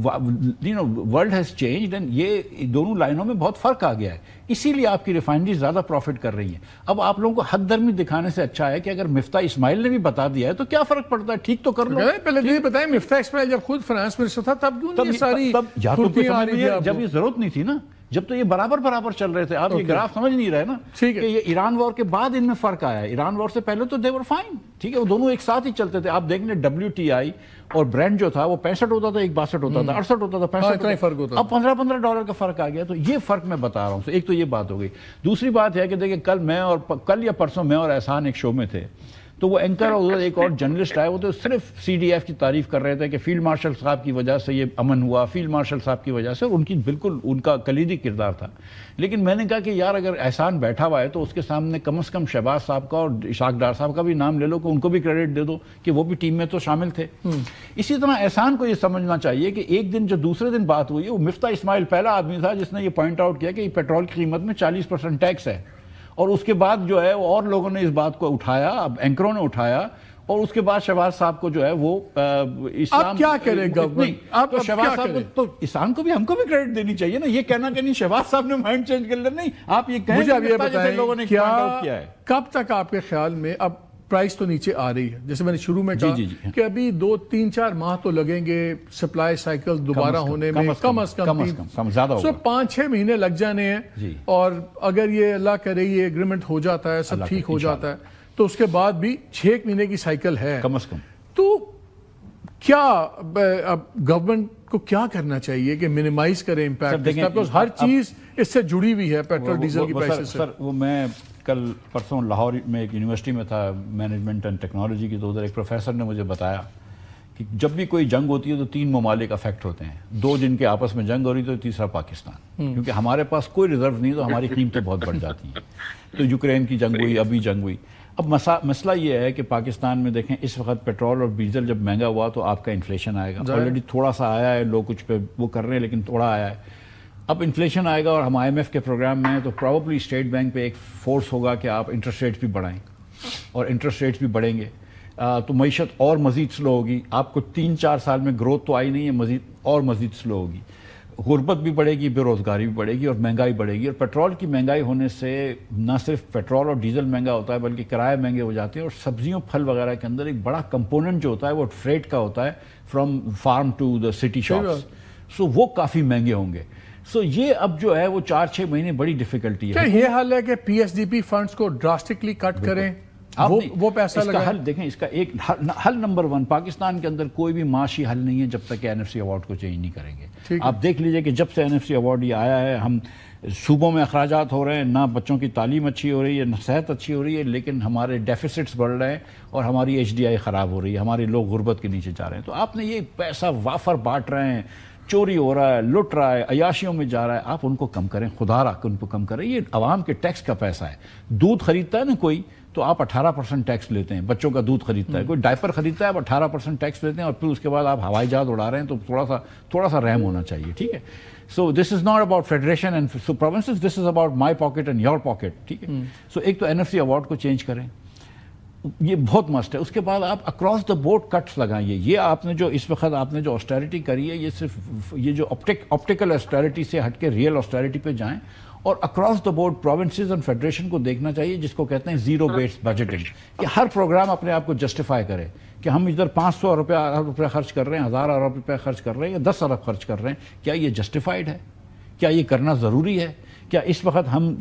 world has changed, and یہ دونوں لائنوں میں بہت فرق آ گیا ہے. اسی لیے آپ کی ریفائنری زیادہ پروفٹ کر رہی ہیں. اب آپ لوگوں کو حد درمی دکھانے سے اچھا ہے کہ اگر مفتاح اسماعیل نے بھی بتا دیا ہے تو کیا فرق پڑتا ہے، ٹھیک تو کر لو. پہلے یہ بتائیں مفتاح اسماعیل جب خود فائنانس منسٹر تھا تب کیوں یہ ساری جب یہ ضرورت نہیں تھی نا، جب تو یہ برابر چل رہے تھے. آپ یہ گراف سمجھ نہیں رہے نا کہ یہ ایران وار کے بعد ان میں فرق آیا ہے. ایران وار سے پہلے تو دے ور فائن، ٹھیک ہے، وہ دونوں ایک ساتھ ہی چلتے تھے. آپ دیکھ لیں WTI اور برینڈ جو تھا وہ 65 ہوتا تھا، ایک 62 ہوتا تھا، 68 ہوتا تھا، 65. اب $15 کا فرق آ گیا. تو یہ فرق میں بتا رہا ہوں. ایک تو یہ بات ہو گئی. دوسری بات ہے کہ دیکھیں کل یا پرسوں میں اور احسان ایک شو میں تھے، تو وہ اینکر اور ایک اور جرنلسٹ آئے، وہ تو صرف CDF کی تعریف کر رہے تھے کہ فیلڈ مارشل صاحب کی وجہ سے یہ امن ہوا، فیلڈ مارشل صاحب کی وجہ سے. ان کی بالکل ان کا کلیدی کردار تھا. لیکن میں نے کہا کہ یار اگر احسان بیٹھا ہوا ہے تو اس کے سامنے کم از کم شہباز صاحب کا اور اشاق ڈار صاحب کا بھی نام لے لو، کہ ان کو بھی کریڈٹ دے دو کہ وہ بھی ٹیم میں تو شامل تھے. اسی طرح احسان کو یہ سمجھنا چاہیے کہ ایک دن جو دوسرے دن بات ہوئی ہے، وہ مفتاح اسماعیل پہلا آدمی تھا جس نے یہ پوائنٹ آؤٹ کیا کہ پیٹرول کی قیمت میں 40% ٹیکس ہے. اور اس کے بعد جو ہے اور لوگوں نے اس بات کو اٹھایا، اب اینکروں نے اٹھایا، اور اس کے بعد شہباز صاحب کو جو ہے وہ اسلام. آپ کیا کریں گورنمنٹ؟ آپ شہباز صاحب تو اسلام کو بھی ہم کو بھی کریڈٹ دینی چاہیے نا. یہ کہنا کہ نہیں شہباز صاحب نے مائنڈ چینج کر لیا، نہیں. آپ یہ کہیں مجھے اب یہ بتائیں لوگوں نے کیا ہے کب تک آپ کے خیال میں اب پرائس تو نیچے آ رہی ہے، جیسے میں نے شروع میں کہا کہ ابھی 2-3-4 ماہ تو لگیں گے سپلائی سائیکل دوبارہ ہونے میں، کم از کم زیادہ ہوگا 5-6 مہینے لگ جانے ہیں. اور اگر یہ اللہ کرے یہ ایگریمنٹ ہو جاتا ہے، سب ٹھیک ہو جاتا ہے، تو اس کے بعد بھی 6 مہینے کی سائیکل ہے کم از کم. تو کیا اب گورنمنٹ کو کیا کرنا چاہیے کہ منیمائز کرے امپیکٹ؟ ہر چیز اس سے جڑی ہوئی ہے، پیٹرول ڈیزل کی پرائسز سے. سر وہ میں کل پرسوں لاہور میں ایک یونیورسٹی میں تھا، مینجمنٹ اینڈ ٹیکنالوجی کی، تو ادھر ایک پروفیسر نے مجھے بتایا کہ جب بھی کوئی جنگ ہوتی ہے تو 3 ممالک افیکٹ ہوتے ہیں. 2 جن کے آپس میں جنگ ہو رہی تو تیسرا پاکستان، کیونکہ ہمارے پاس کوئی ریزرو نہیں تو ہماری قیمتیں بہت بڑھ جاتی ہیں. تو یوکرین کی جنگ ہوئی، ابھی جنگ ہوئی. اب مسئلہ یہ ہے کہ پاکستان میں دیکھیں اس وقت پیٹرول اور ڈیزل جب مہنگا ہوا تو آپ کا انفلیشن آئے گا. آلریڈی تھوڑا سا آیا ہے، لوگ کچھ پہ وہ کر رہے ہیں لیکن تھوڑا آیا ہے. اب انفلیشن آئے گا اور ہم IMF کے پروگرام میں ہیں تو پروبیبلی اسٹیٹ بینک پہ ایک فورس ہوگا کہ آپ انٹرسٹ ریٹس بھی بڑھائیں، اور انٹرسٹ ریٹس بھی بڑھیں گے تو معیشت اور مزید سلو ہوگی. آپ کو 3-4 سال میں گروتھ تو آئی نہیں ہے، مزید سلو ہوگی. غربت بھی بڑھے گی، بے روزگاری بھی بڑھے گی، اور مہنگائی بڑھے گی. اور پیٹرول کی مہنگائی ہونے سے نہ صرف پیٹرول اور ڈیزل مہنگا ہوتا ہے بلکہ کرائے مہنگے ہو جاتے ہیں. اور سبزیوں پھل وغیرہ کے اندر ایک بڑا کمپوننٹ جو ہوتا ہے وہ فریٹ کا ہوتا ہے، from farm to the city shops. So وہ کافی مہنگے ہوں گے. سو یہ اب جو ہے وہ 4-6 مہینے بڑی ڈیفیکلٹی ہے. کیا یہ حل ہے کہ PSDP فنڈز کو ڈراسٹکلی کٹ کریں، وہ پیسہ لگائیں؟ حل دیکھیں، اس کا ایک حل نمبر 1 پاکستان کے اندر کوئی بھی معاشی حل نہیں ہے جب تک کہ NFC ایوارڈ کو چینج نہیں کریں گے. آپ دیکھ لیجئے کہ جب سے NFC ایوارڈ یہ آیا ہے، ہم صوبوں میں اخراجات ہو رہے ہیں، نہ بچوں کی تعلیم اچھی ہو رہی ہے، نہ صحت اچھی ہو رہی ہے، لیکن ہمارے ڈیفیسٹس بڑھ رہے ہیں اور ہماری HDI خراب ہو رہی ہے، ہمارے لوگ غربت کے نیچے جا رہے ہیں. تو آپ نے یہ پیسہ وافر بانٹ رہے ہیں، چوری ہو رہا ہے، لٹ رہا ہے، عیاشیوں میں جا رہا ہے. آپ ان کو کم کریں، خدا را ان کو کم کریں. یہ عوام کے ٹیکس کا پیسہ ہے. دودھ خریدتا ہے نا کوئی تو آپ 18% ٹیکس لیتے ہیں. بچوں کا دودھ خریدتا ہے کوئی، ڈائپر خریدتا ہے، آپ 18% ٹیکس لیتے ہیں، اور پھر اس کے بعد آپ ہوائی جہاز اڑا رہے ہیں. تو تھوڑا سا رحم ہونا چاہیے، ٹھیک ہے. So this is not about federation and provinces, this is about my pocket and your pocket, ٹھیک ہے. سو ایک تو NFC ایوارڈ کو چینج کریں، یہ بہت مسٹ ہے. اس کے بعد آپ اکراس دا بورڈ کٹس لگائیے. یہ آپ نے جو اس وقت آپ نے جو آسٹیرٹی کری ہے، یہ صرف یہ جو آپٹیکل آسٹیرٹی سے ہٹ کے ریئل آسٹیرٹی پہ جائیں، اور across the board provinces and federation کو دیکھنا چاہیے، جس کو کہتے ہیں زیرو بیسڈ بجٹنگ، کہ ہر پروگرام اپنے آپ کو جسٹیفائی کرے کہ ہم ادھر 500 ارب روپے خرچ کر رہے ہیں، 1000 ارب روپے خرچ کر رہے ہیں، یا 10 ارب خرچ کر رہے ہیں. کیا یہ جسٹیفائڈ ہے؟ کیا یہ کرنا ضروری ہے؟ کیا اس وقت ہم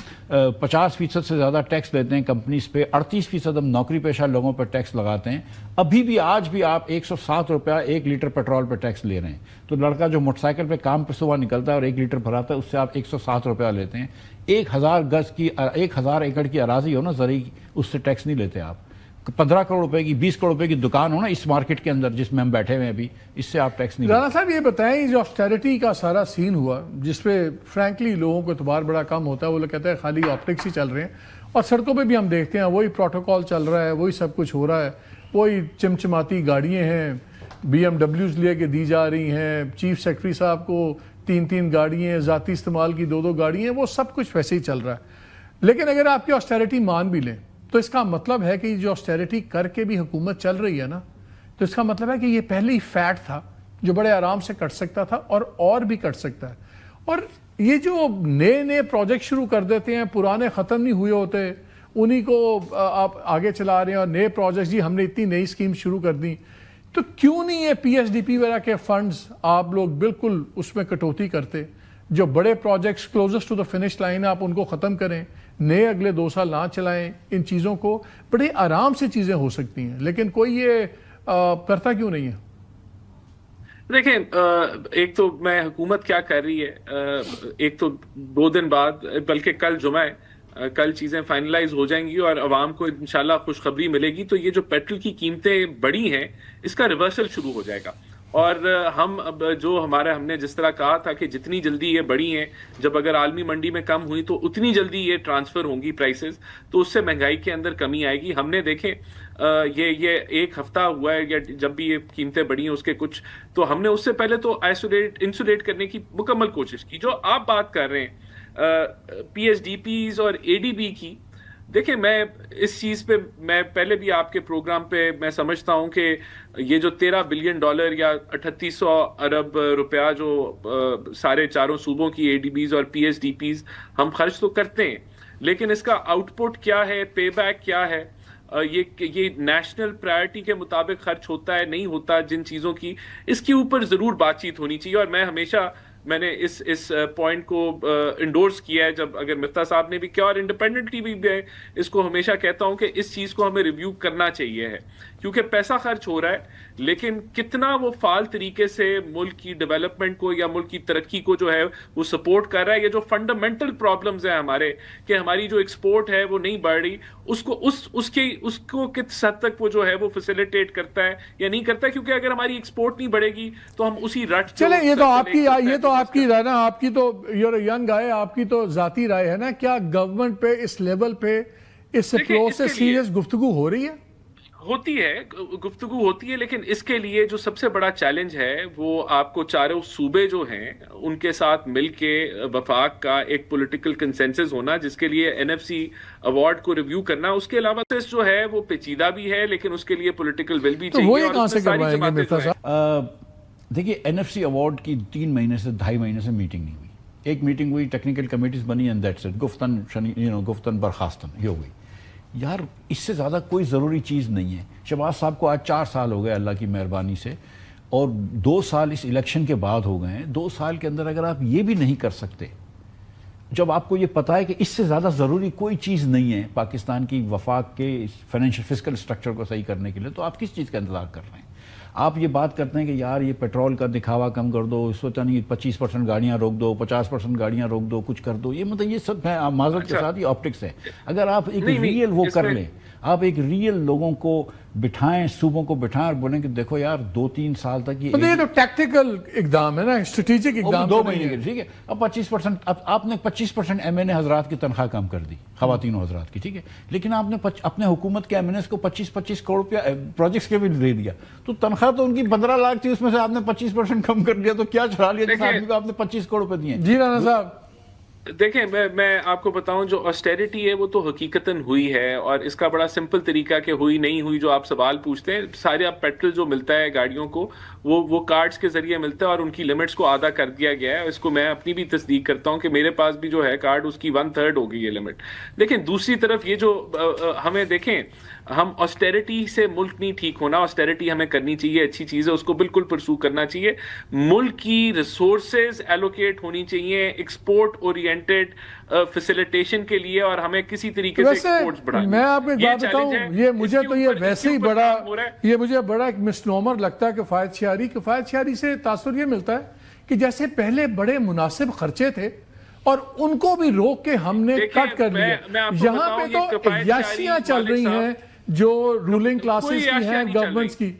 50% سے زیادہ ٹیکس لیتے ہیں کمپنیز پہ، 38% ہم نوکری پیشہ لوگوں پہ ٹیکس لگاتے ہیں. ابھی بھی آج بھی آپ 107 روپیہ 1 لیٹر پیٹرول پہ ٹیکس لے رہے ہیں. تو لڑکا جو موٹر سائیکل پہ کام پہ صبح نکلتا ہے اور 1 لیٹر بھراتا ہے، اس سے آپ 107 روپیہ لیتے ہیں. 1000 ایکڑ کی اراضی ہو نا زرعی، اس سے ٹیکس نہیں لیتے آپ. 15 کروڑ روپے کی 20 کروڑ روپے کی دکان ہو نا اس مارکیٹ کے اندر جس میں ہم بیٹھے ہوئے ہیں ابھی، اس سے آپ ٹیکس نہیں رانا صاحب یہ بتائیں، جو آسٹیرٹی کا سارا سین ہوا جس پہ فرینکلی لوگوں کو اعتبار بڑا کم ہوتا ہے، وہ لوگ کہتے ہیں خالی آپٹکس ہی چل رہے ہیں، اور سڑکوں پہ بھی ہم دیکھتے ہیں وہی پروٹوکول چل رہا ہے، وہی سب کچھ ہو رہا ہے، وہی چمچماتی گاڑیاں ہیں، BMWs لے کے دی جا رہی ہیں, چیف سیکرٹری صاحب کو 3 گاڑیاں, ذاتی استعمال کی 2 گاڑیاں, وہ سب کچھ ویسے ہی چل رہا ہے. لیکن اگر آپ کی آسٹیرٹی مان بھی لیں تو اس کا مطلب ہے کہ جو آسٹیرٹی کر کے بھی حکومت چل رہی ہے نا, تو اس کا مطلب ہے کہ یہ پہلے ہی فیٹ تھا جو بڑے آرام سے کٹ سکتا تھا اور بھی کٹ سکتا ہے. اور یہ جو نئے پروجیکٹ شروع کر دیتے ہیں, پرانے ختم نہیں ہوئے ہوتے, انہی کو آپ آگے چلا رہے ہیں, اور نئے پروجیکٹ, جی ہم نے اتنی نئی اسکیم شروع کر دی, تو کیوں نہیں یہ PSDP وغیرہ کے فنڈز آپ لوگ بالکل اس میں کٹوتی کرتے؟ جو بڑے projects closest to the finish line آپ ان کو ختم کریں, نئے اگلے 2 سال نہ چلائیں. ان چیزوں کو بڑے آرام سے چیزیں ہو سکتی ہیں, لیکن کوئی یہ کرتا کیوں نہیں ہے؟ دیکھیں, ایک تو میں حکومت کیا کر رہی ہے, ایک تو 2 دن بعد, بلکہ کل جمعہ ہے, کل چیزیں فائنلائز ہو جائیں گی اور عوام کو انشاءاللہ خوشخبری ملے گی. تو یہ جو پیٹرول کی قیمتیں بڑی ہیں, اس کا ریورسل شروع ہو جائے گا. اور ہم ہم نے جس طرح کہا تھا کہ جتنی جلدی یہ بڑی ہیں, جب اگر عالمی منڈی میں کم ہوئی تو اتنی جلدی یہ ٹرانسفر ہوں گی پرائسز, تو اس سے مہنگائی کے اندر کمی آئے گی. ہم نے دیکھیں یہ 1 ہفتہ ہوا ہے, یا جب بھی یہ قیمتیں بڑھی ہیں اس کے کچھ, تو ہم نے اس سے پہلے تو انسولیٹ کرنے کی مکمل کوشش کی. جو آپ بات کر رہے ہیں PSDPs اور ADB کی, دیکھیں میں اس چیز پہ, میں پہلے بھی آپ کے پروگرام پہ میں سمجھتا ہوں کہ یہ جو $13 بلین یا 3800 ارب روپیہ جو سارے 4 صوبوں کی ADBs اور PSDPs ہم خرچ تو کرتے ہیں, لیکن اس کا آؤٹ پٹ کیا ہے, پے بیک کیا ہے, یہ نیشنل پرائرٹی کے مطابق خرچ ہوتا ہے نہیں ہوتا, جن چیزوں کی, اس کے اوپر ضرور بات چیت ہونی چاہیے. اور میں ہمیشہ میں نے اس پوائنٹ کو انڈورس کیا ہے, جب اگر مفتاح صاحب نے بھی کیا, اور انڈیپینڈنٹ ٹی وی بھی اس کو ہمیشہ کہتا ہوں کہ اس چیز کو ہمیں ریویو کرنا چاہیے ہے, کیونکہ پیسہ خرچ ہو رہا ہے, لیکن کتنا وہ فعال طریقے سے ملک کی ڈیولپمنٹ کو یا ملک کی ترقی کو جو ہے وہ سپورٹ کر رہا ہے. یہ جو فنڈامنٹل پرابلمز ہیں ہمارے, کہ ہماری جو ایکسپورٹ ہے وہ نہیں بڑھ رہی, اس کو کس حد تک وہ جو ہے وہ فیسیلیٹیٹ کرتا ہے یا نہیں کرتا ہے, کیونکہ اگر ہماری ایکسپورٹ نہیں بڑھے گی تو ہم اسی رٹ. چلیں, یہ تو آپ کی رائے نا, آپ کی تو یور ینگ آئے, آپ کی تو ذاتی رائے ہے نا, کیا گورنمنٹ پہ اس لیول پہ اس اپروچ سے سیریس گفتگو ہو رہی ہے؟ گفتگو ہوتی ہے, لیکن اس کے لیے جو سب سے بڑا چیلنج ہے وہ آپ کو 4 صوبے جو ہیں ان کے ساتھ مل کے وفاق کا ایک پولیٹیکل کنسنسس ہونا, جس کے لیے NFC ایوارڈ کو ریویو کرنا. اس کے علاوہ جو ہے وہ پیچیدہ بھی ہے, لیکن اس کے لیے پولیٹیکل ول بھی چاہیے. تو وہ کہاں سے کروائیں گے مرتا صاحب؟ دیکھیے, NFC ایوارڈ کی 3 مہینے سے 2.5 مہینے سے میٹنگ نہیں ہوئی. ایک میٹنگ ہوئی, ٹیکنیکل کمیٹیز بنی, اینڈ دیٹس اٹ, گفتن برخاستن یہ ہو گئی. یار اس سے زیادہ کوئی ضروری چیز نہیں ہے. شہباز صاحب کو آج 4 سال ہو گئے اللہ کی مہربانی سے, اور 2 سال اس الیکشن کے بعد ہو گئے ہیں. 2 سال کے اندر اگر آپ یہ بھی نہیں کر سکتے, جب آپ کو یہ پتا ہے کہ اس سے زیادہ ضروری کوئی چیز نہیں ہے پاکستان کی وفاق کے فائنینشیل فسکل اسٹرکچر کو صحیح کرنے کے لیے, تو آپ کس چیز کا انتظار کر رہے ہیں؟ آپ یہ بات کرتے ہیں کہ یار یہ پیٹرول کا دکھاوا کم کر دو, سوچا نہیں 25% گاڑیاں روک دو, 50% گاڑیاں روک دو, کچھ کر دو. یہ مطلب یہ سب ہے معذرت کے ساتھ یہ آپٹکس ہے. اگر آپ ایک ریئل وہ کر لیں, آپ ایک ریئل لوگوں کو بٹھائیں, صوبوں کو بٹھائیں اور بولیں کہ دیکھو یار 2-3 سال تک یہ تو ٹیکٹیکل اقدام ہے نا, اسٹریٹجک اقدام. 2 مہینے کے, ٹھیک ہے. اب 25%, اب آپ نے 25% MNA حضرات کی تنخواہ کم کر دی, خواتین حضرات کی, ٹھیک ہے, لیکن آپ نے اپنے حکومت کے MNAs کو 25 کروڑ روپیہ پروجیکٹس کے بھی دے دیا. تو تنخواہ تو ان کی 15 لاکھ تھی, اس میں سے آپ نے 25% کم کر دیا, تو کیا چڑھا لیا جس آدمی کو آپ نے 25 کروڑ روپے دیے. جی رانا صاحب, دیکھیں میں آپ کو بتاؤں, جو آسٹیرٹی ہے وہ تو حقیقتاً ہوئی ہے, اور اس کا بڑا سمپل طریقہ کہ ہوئی نہیں ہوئی جو آپ سوال پوچھتے ہیں. سارے اب پیٹرول جو ملتا ہے گاڑیوں کو وہ کارڈز کے ذریعے ملتا ہے, اور ان کی لمٹس کو آدھا کر دیا گیا ہے. اس کو میں اپنی بھی تصدیق کرتا ہوں کہ میرے پاس بھی جو ہے کارڈ, اس کی 1/3 ہو گئی ہے لمٹ. لیکن دوسری طرف یہ جو ہمیں دیکھیں, ہم آسٹیرٹی سے ملک نہیں ٹھیک ہونا. آسٹیرٹی ہمیں کرنی چاہیے, اچھی چیز ہے, اس کو بالکل پرسو کرنا چاہیے. ملک کی ریسورسز ایلوکیٹ ہونی چاہیے ایکسپورٹ اورینٹڈ فیسیلیٹیشن کے لیے, اور ہمیں کسی طریقے سے ایکسپورٹس بڑھانا. میں آپ کو ایک بات بتاؤں, یہ مجھے تو یہ ویسے ہی بڑا, یہ مجھے بڑا ایک مسنومر لگتا ہے کفایت شعاری سے تاثر یہ ملتا ہے کہ جیسے پہلے بڑے مناسب خرچے تھے اور ان کو بھی روک کے ہم نے کٹ کر لیا. یہاں پہ تو عیاشیاں چل رہی ہیں جو رولنگ کلاسز کی ہیں, گورنمنٹس کی.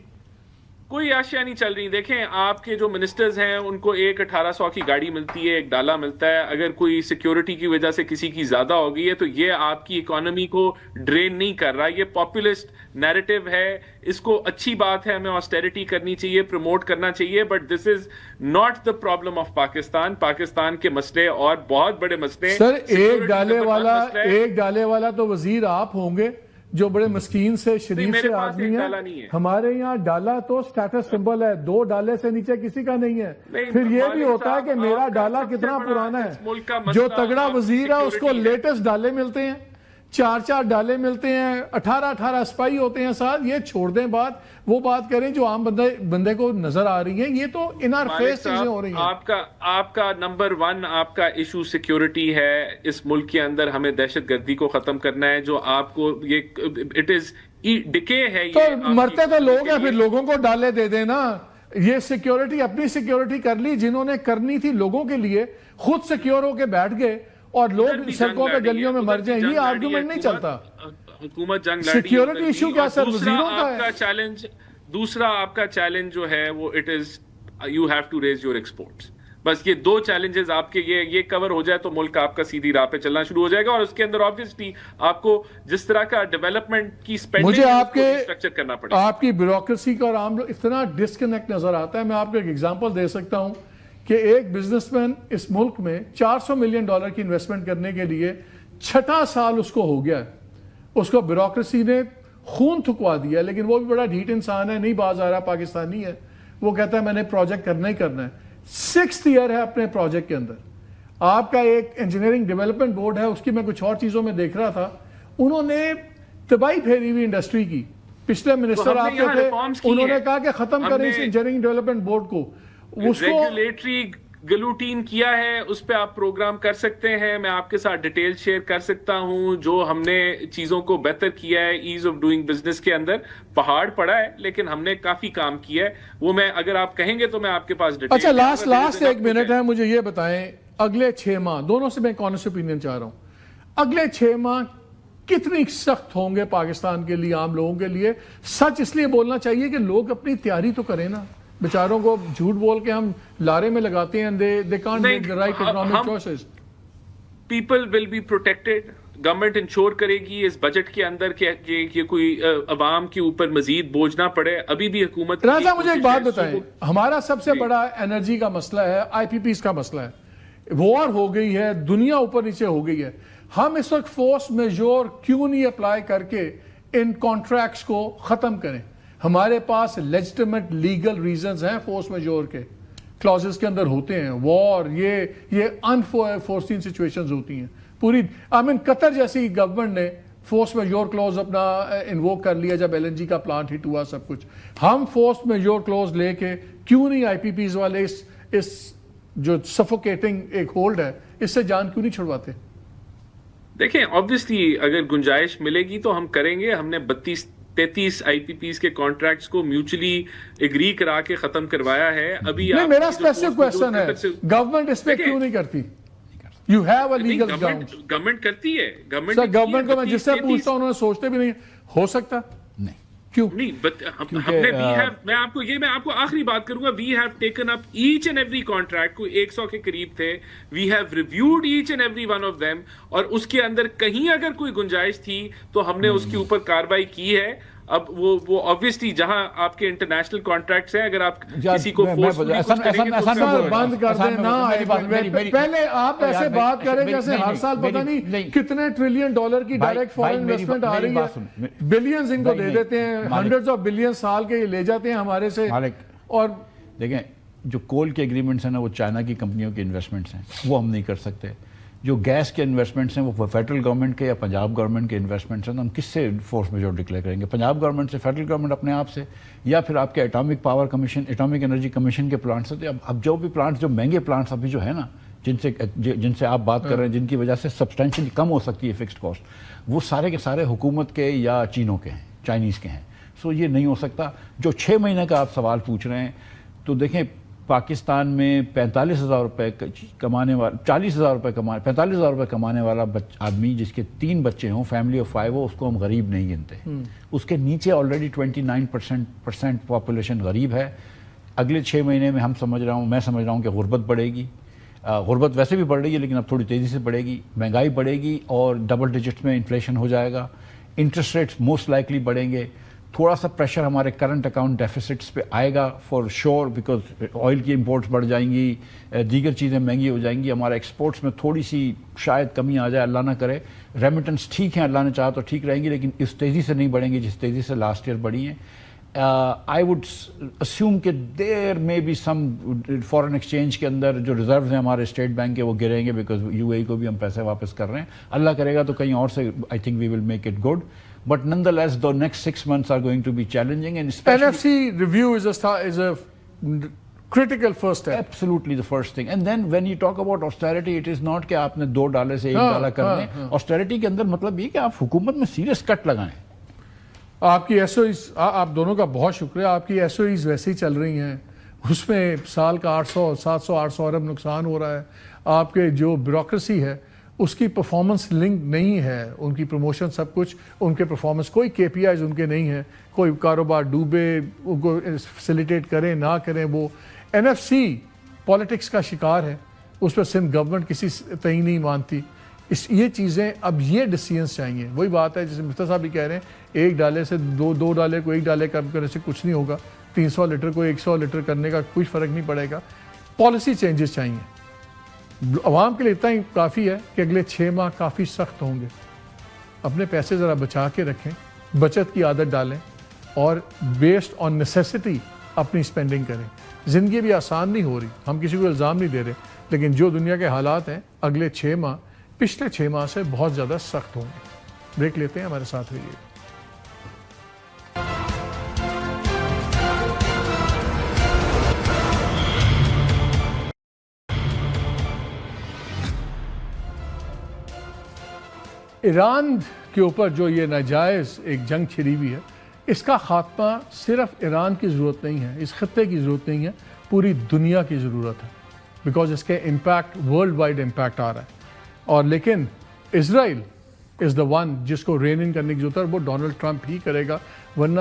کوئی اشیاء نہیں چل رہی. دیکھیں آپ کے جو منسٹرز ہیں ان کو ایک 1800 کی گاڑی ملتی ہے, ایک ڈالا ملتا ہے. اگر کوئی سیکیورٹی کی وجہ سے کسی کی زیادہ ہو گئی ہے تو یہ آپ کی اکانومی کو ڈرین نہیں کر رہا. یہ پاپولسٹ نیریٹو ہے, اس کو اچھی بات ہے, ہمیں آسٹیرٹی کرنی چاہیے, پروموٹ کرنا چاہیے, but this is not the problem of Pakistan. Pakistan کے مسئلے اور بہت بڑے مسئلے ہیں. سر ایک ڈالے والا تو وزیر آپ ہوں گے جو بڑے مسکین سے شریف سے آدمی ہیں. ہمارے یہاں ڈالا تو سٹیٹس سمبل ہے, 2 ڈالے سے نیچے کسی کا نہیں ہے. پھر یہ بھی ہوتا ہے کہ میرا ڈالا کتنا پرانا ہے. جو تگڑا وزیر ہے اس کو لیٹسٹ ڈالے ملتے ہیں, 4 ڈالے ملتے ہیں, 18 سپاہی ہوتے ہیں ساتھ. یہ چھوڑ دیں بات, وہ بات کریں جو عام بندے کو نظر آ رہی ہے. یہ تو ان آر فیس چیزیں ہو رہی ہیں. آپ کا نمبر 1 آپ کا ایشو سیکیورٹی ہے. اس ملک کے اندر ہمیں دہشت گردی کو ختم کرنا ہے. جو آپ کو یہ اٹ از ڈکے ہے. تو مرتے تو لوگ ہیں, پھر لوگوں کو ڈالے دے دیں نا. یہ سیکیورٹی اپنی سیکیورٹی کر لی, جنہوں نے کرنی تھی لوگوں کے لیے خود سیکیور ہو کے بیٹھ گئے اور لوگ سڑکوں پہ گلیوں میں مر جائیں. یہ آرگومنٹ نہیں چلتا. حکومت جنگ سیکیورٹی ایشو کیا سر وزیروں کا ہے. دوسرا آپ کا چیلنج جو ہے وہ it is you have to raise your exports. بس یہ 2 چیلنجز آپ کے یہ کور ہو جائے تو ملک آپ کا سیدھی راہ پہ چلنا شروع ہو جائے گا. اور اس کے اندر آبویسلی آپ کو جس طرح کا ڈیولپمنٹ کی مجھے آپ کے اسٹرکچر کرنا پڑے گا. آپ کی بیوروکریسی کا اور عام لوگ اتنا ڈسکنیکٹ نظر آتا ہے. میں آپ کو ایک ایگزامپل دے سکتا ہوں کہ ایک بزنس مین اس ملک میں $400 ملین کی انویسٹمنٹ کرنے کے لیے 6 سال اس کو ہو گیا ہے. اس کو بیوروکریسی نے خون تھکوا دیا, لیکن وہ بھی بڑا ڈھیٹ انسان ہے, نہیں باز آ رہا, پاکستانی ہے. وہ کہتا ہے میں نے پروجیکٹ کرنا ہی کرنا ہے. 6th ایئر ہے اپنے پروجیکٹ کے اندر. آپ کا ایک انجینئرنگ ڈیولپمنٹ بورڈ ہے, اس کی میں کچھ اور چیزوں میں دیکھ رہا تھا, انہوں نے تباہی پھیری ہوئی انڈسٹری کی. پچھلے منسٹر آپ کے تھے, انہوں نے کہا کہ ختم کریں اس انجینئرنگ ڈیولپمنٹ بورڈ کو. اس کو ریگولیٹری گلوٹین کیا ہے, اس پہ آپ پروگرام کر سکتے ہیں. میں آپ کے ساتھ ڈیٹیل شیئر کر سکتا ہوں جو ہم نے چیزوں کو بہتر کیا ہے ایز آف ڈوئنگ بزنس کے اندر. پہاڑ پڑا ہے لیکن ہم نے کافی کام کیا ہے. وہ میں اگر آپ کہیں گے تو میں آپ کے پاس ڈیٹیل. اچھا لاسٹ 1 منٹ ہے, مجھے یہ بتائیں اگلے 6 ماہ دونوں سے میں کانسٹ اوپینین چاہ رہا ہوں. اگلے 6 ماہ کتنی سخت ہوں گے پاکستان کے لیے, عام لوگوں کے لیے؟ سچ اس لیے بولنا چاہیے کہ لوگ اپنی تیاری تو کریں نا. بیچاروں کو جھوٹ بول کے ہم لارے میں لگاتے ہیں. they can't make the right economic choices. People will be protected. Government ensure کرے گی اس بجٹ کے اندر کہ کوئی عوام کے اوپر مزید بوجھ نہ پڑے. ابھی بھی حکومت راجہ مجھے ایک بات بتائیں, ہمارا سب سے بڑا انرجی کا مسئلہ ہے, آئی پی پیز کا مسئلہ ہے. وار ہو گئی ہے, دنیا اوپر نیچے ہو گئی ہے. ہم اس وقت فورس میجور کیوں نہیں اپلائی کر کے ان کانٹریکٹس کو ختم کریں؟ ہمارے پاس لیجٹیمیٹ لیگل ریزنز ہیں فورس میجور کے, کلازز کے اندر ہوتے ہیں. وار, یہ انفورسین سچویشنز ہوتی ہیں پوری. قطر جیسی گورنمنٹ نے فورس میجور کلوز اپنا انووک کر لیا جب LNG کا پلانٹ ہٹ ہوا سب کچھ. ہم فورس میجور کلوز لے کے کیوں نہیں آئی پی پیز والے اس جو سفوکیٹنگ ایک ہولڈ ہے اس سے جان کیوں نہیں چھڑواتے؟ دیکھیں آبویسلی اگر گنجائش ملے گی تو ہم کریں گے. ہم نے 33 آئی پی پیز کے کانٹریکٹس کو میوچلی اگری کرا کے ختم کروایا ہے. ابھی میرا اسپیسیفک کویسچن ہے, گورنمنٹ اس پہ کیوں نہیں کرتی؟ You have a legal ground. Government کرتی ہے. گورنمنٹ کو میں جس سے پوچھتا ہوں انہوں نے سوچتے بھی نہیں. ہو سکتا نہیں کیوں نہیں. میں آپ کو آخری بات کروں گا. We have taken up each and every contract, کو 100 کے قریب تھے. We have reviewed each and every one of them, اور اس کے اندر کہیں اگر کوئی گنجائش تھی تو ہم نے اس کے اوپر کارروائی کی ہے. اب وہ obviously جہاں آپ کے انٹرنیشنل کانٹریکٹس ہیں, اگر آپ کسی کو بند کر دیں نا, پہلے آپ ایسے بات کریں جیسے ہر سال پتہ نہیں کتنے $1 ٹریلین کی ڈائریکٹ فارن انویسٹمنٹ آ رہی ہے, بلینز ان کو دے دیتے ہیں, ہنڈریڈز آف بلین سال کے یہ لے جاتے ہیں ہمارے سے. اور دیکھیں جو کول کے ایگریمنٹس ہیں نا وہ چائنا کی کمپنیوں کے انویسٹمنٹس ہیں, وہ ہم نہیں کر سکتے. جو گیس کے انویسٹمنٹس ہیں وہ فیڈرل گورنمنٹ کے یا پنجاب گورنمنٹ کے انویسٹمنٹس ہیں, ہم کس سے فورس میجور ڈکلیئر کریں گے؟ پنجاب گورنمنٹ سے, فیڈرل گورنمنٹ اپنے آپ سے, یا پھر آپ کے atomic power commission, atomic energy commission کے پلانٹس ہوتے ہیں. اب جو بھی پلانٹس, جو مہنگے پلانٹس ابھی جو ہے نا جن سے آپ بات کر رہے ہیں, جن کی وجہ سے سبسٹینشلی کم ہو سکتی ہے فکسڈ کاسٹ, وہ سارے کے سارے حکومت کے یا چینوں کے ہیں, چائنیز کے ہیں. سو یہ نہیں ہو سکتا. جو 6 مہینے کا آپ سوال پوچھ رہے ہیں, تو دیکھیں پاکستان میں 45,000 روپے کمانے والا 40,000 روپے 45,000 روپے کمانے والا آدمی جس کے 3 بچے ہوں، فیملی آف 5 ہو، اس کو ہم غریب نہیں گنتے. اس کے نیچے آلریڈی 29% پاپولیشن غریب ہے. اگلے 6 مہینے میں میں سمجھ رہا ہوں کہ غربت بڑھے گی. غربت ویسے بھی بڑھ رہی ہے لیکن اب تھوڑی تیزی سے بڑھے گی. مہنگائی بڑھے گی اور ڈبل ڈیجٹس میں انفلیشن ہو جائے گا. انٹرسٹ ریٹس موسٹ لائکلی بڑھیں گے. تھوڑا سا پریشر ہمارے کرنٹ اکاؤنٹ ڈیفیسٹس پہ آئے گا فار شور، بیکاز آئل کی امپورٹس بڑھ جائیں گی، دیگر چیزیں مہنگی ہو جائیں گی. ہمارے ایکسپورٹس میں تھوڑی سی شاید کمی آ جائے، اللہ نہ کرے. ریمیٹنس ٹھیک ہیں، اللہ نے چاہا تو ٹھیک رہیں گی لیکن اس تیزی سے نہیں بڑھیں گی جس تیزی سے لاسٹ ایئر بڑھی ہیں. آئی وڈ اسیوم کہ دیر میں بی سم فارن ایکسچینج کے اندر جو ریزروز ہیں ہمارے اسٹیٹ بینک کے وہ گریں گے، بیکاز یو اے کو بھی ہم پیسے واپس کر رہے ہیں. اللہ کرے گا تو کہیں اور سے I think we will make it good. But nonetheless, the next 6 months are going to be challenging, and especially NFC review is a critical first step. Absolutely the first thing. And then when you talk about austerity, it is not کہ آپ نے $2 سے $1 کرنے. Austerity کے اندر مطلب یہ کہ آپ حکومت میں سیریس کٹ لگائیں. آپ کی ایس او ایز، آپ دونوں کا بہت شکریہ. آپ کی ایس او ایز ویسے ہی چل رہی ہیں، اس میں سال کا 700-800 ارب نقصان ہو رہا ہے. آپ کے جو بیوروکریسی ہے اس کی پرفارمنس لنک نہیں ہے، ان کی پروموشن سب کچھ ان کے پرفارمنس، کوئی کے پی آئیز ان کے نہیں ہیں. کوئی کاروبار ڈوبے ان کو فیسیلیٹیٹ کریں نہ کریں، وہ این ایف سی پالیٹکس کا شکار ہے. اس پہ سندھ گورنمنٹ کسی تئیں نہیں مانتی. یہ چیزیں اب یہ ڈیسیژنس چاہیے. وہی بات ہے جیسے مفتی صاحب بھی کہہ رہے ہیں، $1 سے $2 کو $1 کم کرنے سے کچھ نہیں ہوگا. 300 لیٹر کو 100 لیٹر کرنے کا کوئی فرق نہیں پڑے گا. پالیسی چینجز چاہیے. عوام کے لیے اتنا ہی کافی ہے کہ اگلے 6 ماہ کافی سخت ہوں گے. اپنے پیسے ذرا بچا کے رکھیں، بچت کی عادت ڈالیں اور بیسڈ آن نیسیسٹی اپنی اسپینڈنگ کریں. زندگی بھی آسان نہیں ہو رہی، ہم کسی کو الزام نہیں دے رہے، لیکن جو دنیا کے حالات ہیں اگلے 6 ماہ پچھلے 6 ماہ سے بہت زیادہ سخت ہوں گے. بریک لیتے ہیں، ہمارے ساتھ رہیے. ایران کے اوپر جو یہ ناجائز ایک جنگ چھڑی ہوئی ہے، اس کا خاتمہ صرف ایران کی ضرورت نہیں ہے، اس خطے کی ضرورت نہیں ہے، پوری دنیا کی ضرورت ہے. بیکاز اس کے امپیکٹ ورلڈ وائڈ امپیکٹ آ رہا ہے. اور لیکن اسرائیل از دا ون جس کو رین ان کرنے کی ضرورت ہے، وہ ڈونلڈ ٹرمپ ہی کرے گا. ورنہ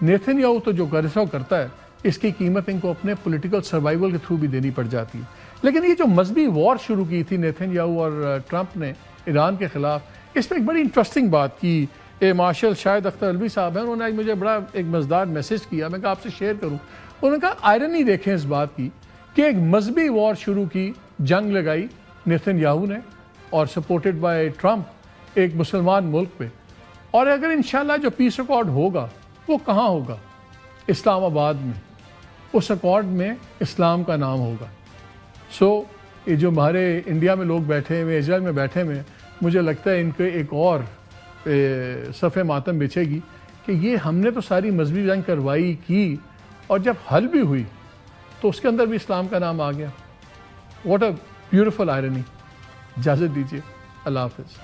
نیتن یاہو تو جو غرض کرتا ہے اس کی قیمت ان کو اپنے پولیٹیکل سروائیول کے تھرو بھی دینی پڑ جاتی ہے. لیکن یہ جو مذہبی وار شروع کی تھی نیتن یاہو اور ٹرمپ نے ایران کے خلاف، اس میں ایک بڑی انٹرسٹنگ بات کی. مارشل شاہد اختر الوی صاحب ہیں، انہوں نے آج مجھے بڑا ایک مزدار میسیج کیا، میں کہا آپ سے شیئر کروں. انہوں نے کہا آئرنی دیکھیں اس بات کی کہ ایک مذہبی وار شروع کی، جنگ لگائی نیتن یاہو نے اور سپورٹڈ بائی ٹرمپ ایک مسلمان ملک پہ. اور اگر انشاءاللہ جو پیس ریکارڈ ہوگا وہ کہاں ہوگا؟ اسلام آباد میں. اس ریکارڈ میں اسلام کا نام ہوگا. یہ جو ہمارے انڈیا میں لوگ بیٹھے ہوئے، اسرائیل میں بیٹھے ہوئے، مجھے لگتا ہے ان کے ایک اور صف ماتم بچھے گی کہ یہ ہم نے تو ساری مذہبی جنگ کروائی کی، اور جب حل بھی ہوئی تو اس کے اندر بھی اسلام کا نام آ گیا. What a beautiful irony. اجازت دیجیے، اللہ حافظ.